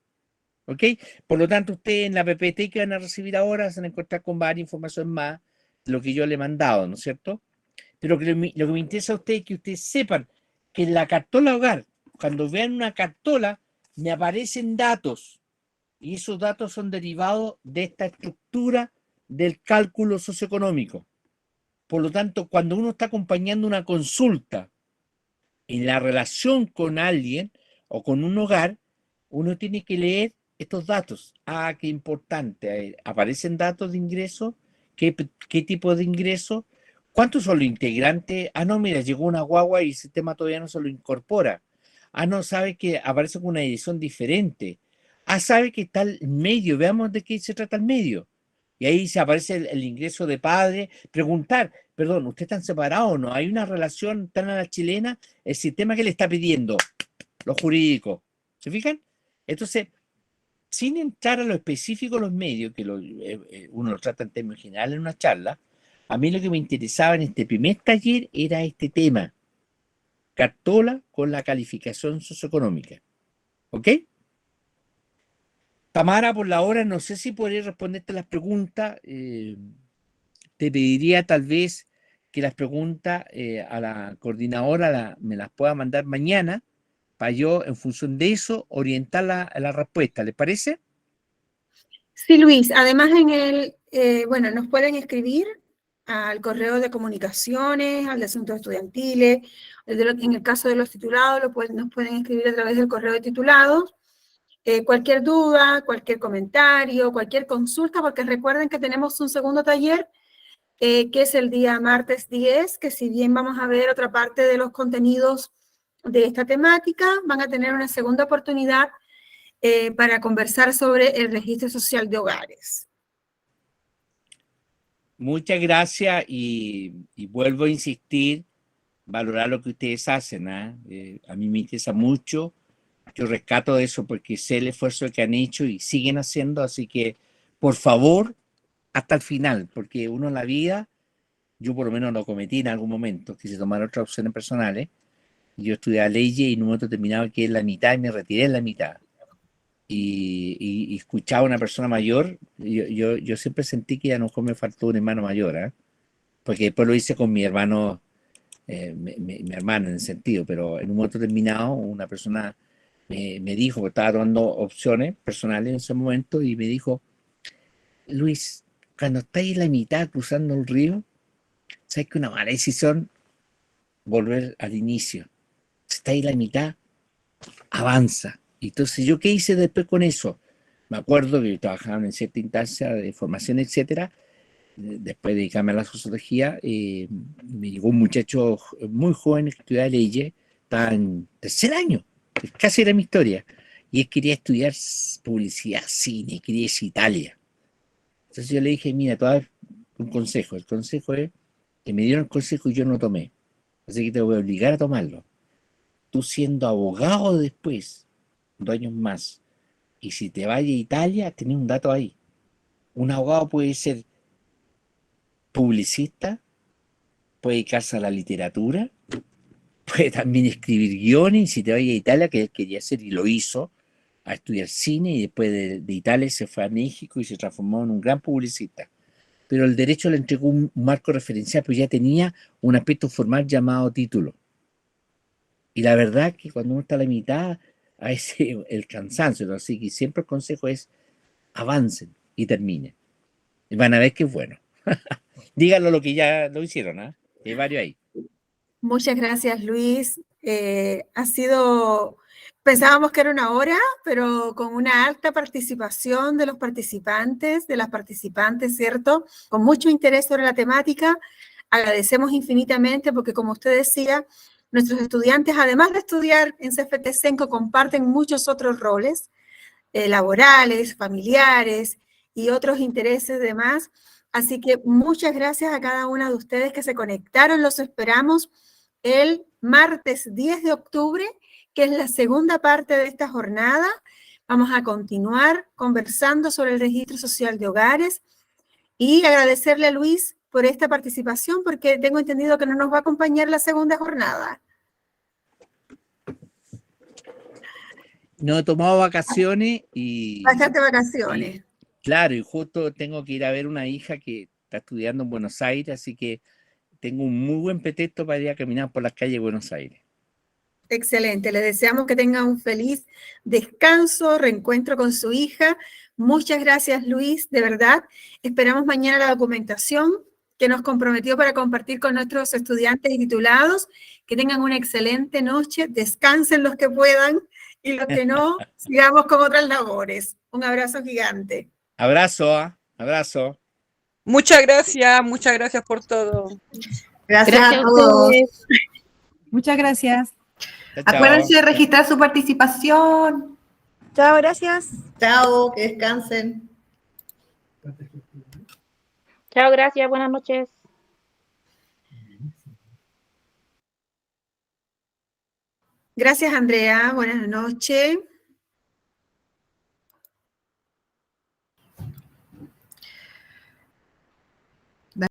S2: ¿Ok? Por lo tanto, ustedes en la PPT que van a recibir ahora se van a encontrar con varias informaciones más de lo que yo le he mandado, ¿no es cierto? Pero lo que me interesa a ustedes es que ustedes sepan que en la cartola hogar, cuando vean una cartola, me aparecen datos. Y esos datos son derivados de esta estructura del cálculo socioeconómico. Por lo tanto, cuando uno está acompañando una consulta en la relación con alguien o con un hogar, uno tiene que leer estos datos. Ah, qué importante. Aparecen datos de ingreso. ¿Qué tipo de ingreso? ¿Cuántos son los integrantes? Ah, no, mira, llegó una guagua y el sistema todavía no se lo incorpora. Ah, no, sabe que aparece con una edición diferente. Ah, sabe que está el medio. Veamos de qué se trata el medio. Y ahí se aparece el ingreso de padre. Preguntar, perdón, ¿ustedes están separados o no? ¿Hay una relación tan a la chilena? El sistema que le está pidiendo, lo jurídico. ¿Se fijan? Entonces, sin entrar a lo específico de los medios, que uno lo trata en términos generales en una charla, a mí lo que me interesaba en este primer taller era este tema. Cartola con la calificación socioeconómica. ¿Ok? Tamara, por la hora, no sé si podré responderte las preguntas. Te pediría tal vez que las preguntas a la coordinadora me las pueda mandar mañana para yo, en función de eso, orientar la respuesta. ¿Les parece?
S1: Sí, Luis. Además, bueno, nos pueden escribir al correo de comunicaciones, al de asuntos estudiantiles. En el caso de los titulados, nos pueden escribir a través del correo de titulados. Cualquier duda, cualquier comentario, cualquier consulta, porque recuerden que tenemos un segundo taller, que es el día martes 10, que si bien vamos a ver otra parte de los contenidos de esta temática, van a tener una segunda oportunidad para conversar sobre el registro social de hogares.
S2: Muchas gracias y vuelvo a insistir, valorar lo que ustedes hacen. A mí me interesa mucho. Yo rescato eso porque sé el esfuerzo que han hecho y siguen haciendo, así que por favor, hasta el final, porque uno en la vida, yo por lo menos lo cometí en algún momento, quise tomar otras opciones personales, yo estudiaba leyes y en un momento terminaba que en la mitad y me retiré en la mitad. Y escuchaba a una persona mayor, yo siempre sentí que a lo mejor me faltó un hermano mayor, porque después lo hice con mi hermano, mi hermano en el sentido, pero en un momento terminado una persona me dijo, que estaba tomando opciones personales en ese momento, y me dijo, Luis, cuando estáis en la mitad cruzando el río, sabes que una mala decisión volver al inicio. Si estáis en la mitad, avanza. Entonces, ¿yo qué hice después con eso? Me acuerdo que trabajaban en cierta instancia de formación, etcétera, después de dedicarme a la sociología, me llegó un muchacho muy joven que estudiaba leyes, estaba en tercer año, casi era mi historia, y él quería estudiar publicidad, cine, quería irse a Italia. Entonces yo le dije, mira, te voy a dar un consejo. El consejo es que me dieron el consejo y yo no tomé. Así que te voy a obligar a tomarlo. Tú siendo abogado después, 2 años más, y si te vayas a Italia, tenés un dato ahí. Un abogado puede ser publicista, puede dedicarse a la literatura, puede también escribir guiones, y si te vayas a Italia, que él quería hacer y lo hizo, a estudiar cine, y después de Italia se fue a México y se transformó en un gran publicista. Pero el derecho le entregó un marco referencial, pero ya tenía un aspecto formal llamado título. Y la verdad que cuando uno está a la mitad, a veces el cansancio, ¿no? Así que siempre el consejo es avancen y terminen. Y van a ver que es bueno. Díganlo lo que ya lo hicieron, ¿ah? Hay varios ahí.
S1: Muchas gracias, Luis. Ha sido, pensábamos que era una hora, pero con una alta participación de los participantes, de las participantes, ¿cierto? Con mucho interés sobre la temática. Agradecemos infinitamente porque, como usted decía, nuestros estudiantes, además de estudiar en CFT Senco, comparten muchos otros roles laborales, familiares y otros intereses demás. Así que muchas gracias a cada una de ustedes que se conectaron. Los esperamos el martes 10 de octubre, que es la segunda parte de esta jornada. Vamos a continuar conversando sobre el registro social de hogares y agradecerle a Luis por esta participación, porque tengo entendido que no nos va a acompañar la segunda jornada.
S2: No he tomado vacaciones y...
S1: Bastante vacaciones.
S2: Claro, y justo tengo que ir a ver una hija que está estudiando en Buenos Aires, así que tengo un muy buen pretexto para ir a caminar por las calles de Buenos Aires.
S1: Excelente, le deseamos que tenga un feliz descanso, reencuentro con su hija. Muchas gracias, Luis, de verdad. Esperamos mañana la documentación que nos comprometió para compartir con nuestros estudiantes y titulados. Que tengan una excelente noche, descansen los que puedan y los que no, sigamos con otras labores. Un abrazo gigante.
S2: Abrazo, ¿ah? Abrazo.
S9: Muchas gracias por todo.
S4: Gracias
S3: Gracias
S4: a
S3: a
S4: todos.
S3: ustedes.
S6: Muchas gracias.
S2: Chao, chao.
S4: Acuérdense de registrar su participación.
S3: Chao, gracias.
S4: Chao, que descansen.
S10: Chao, gracias, buenas noches.
S1: Gracias, Andrea. Buenas noches.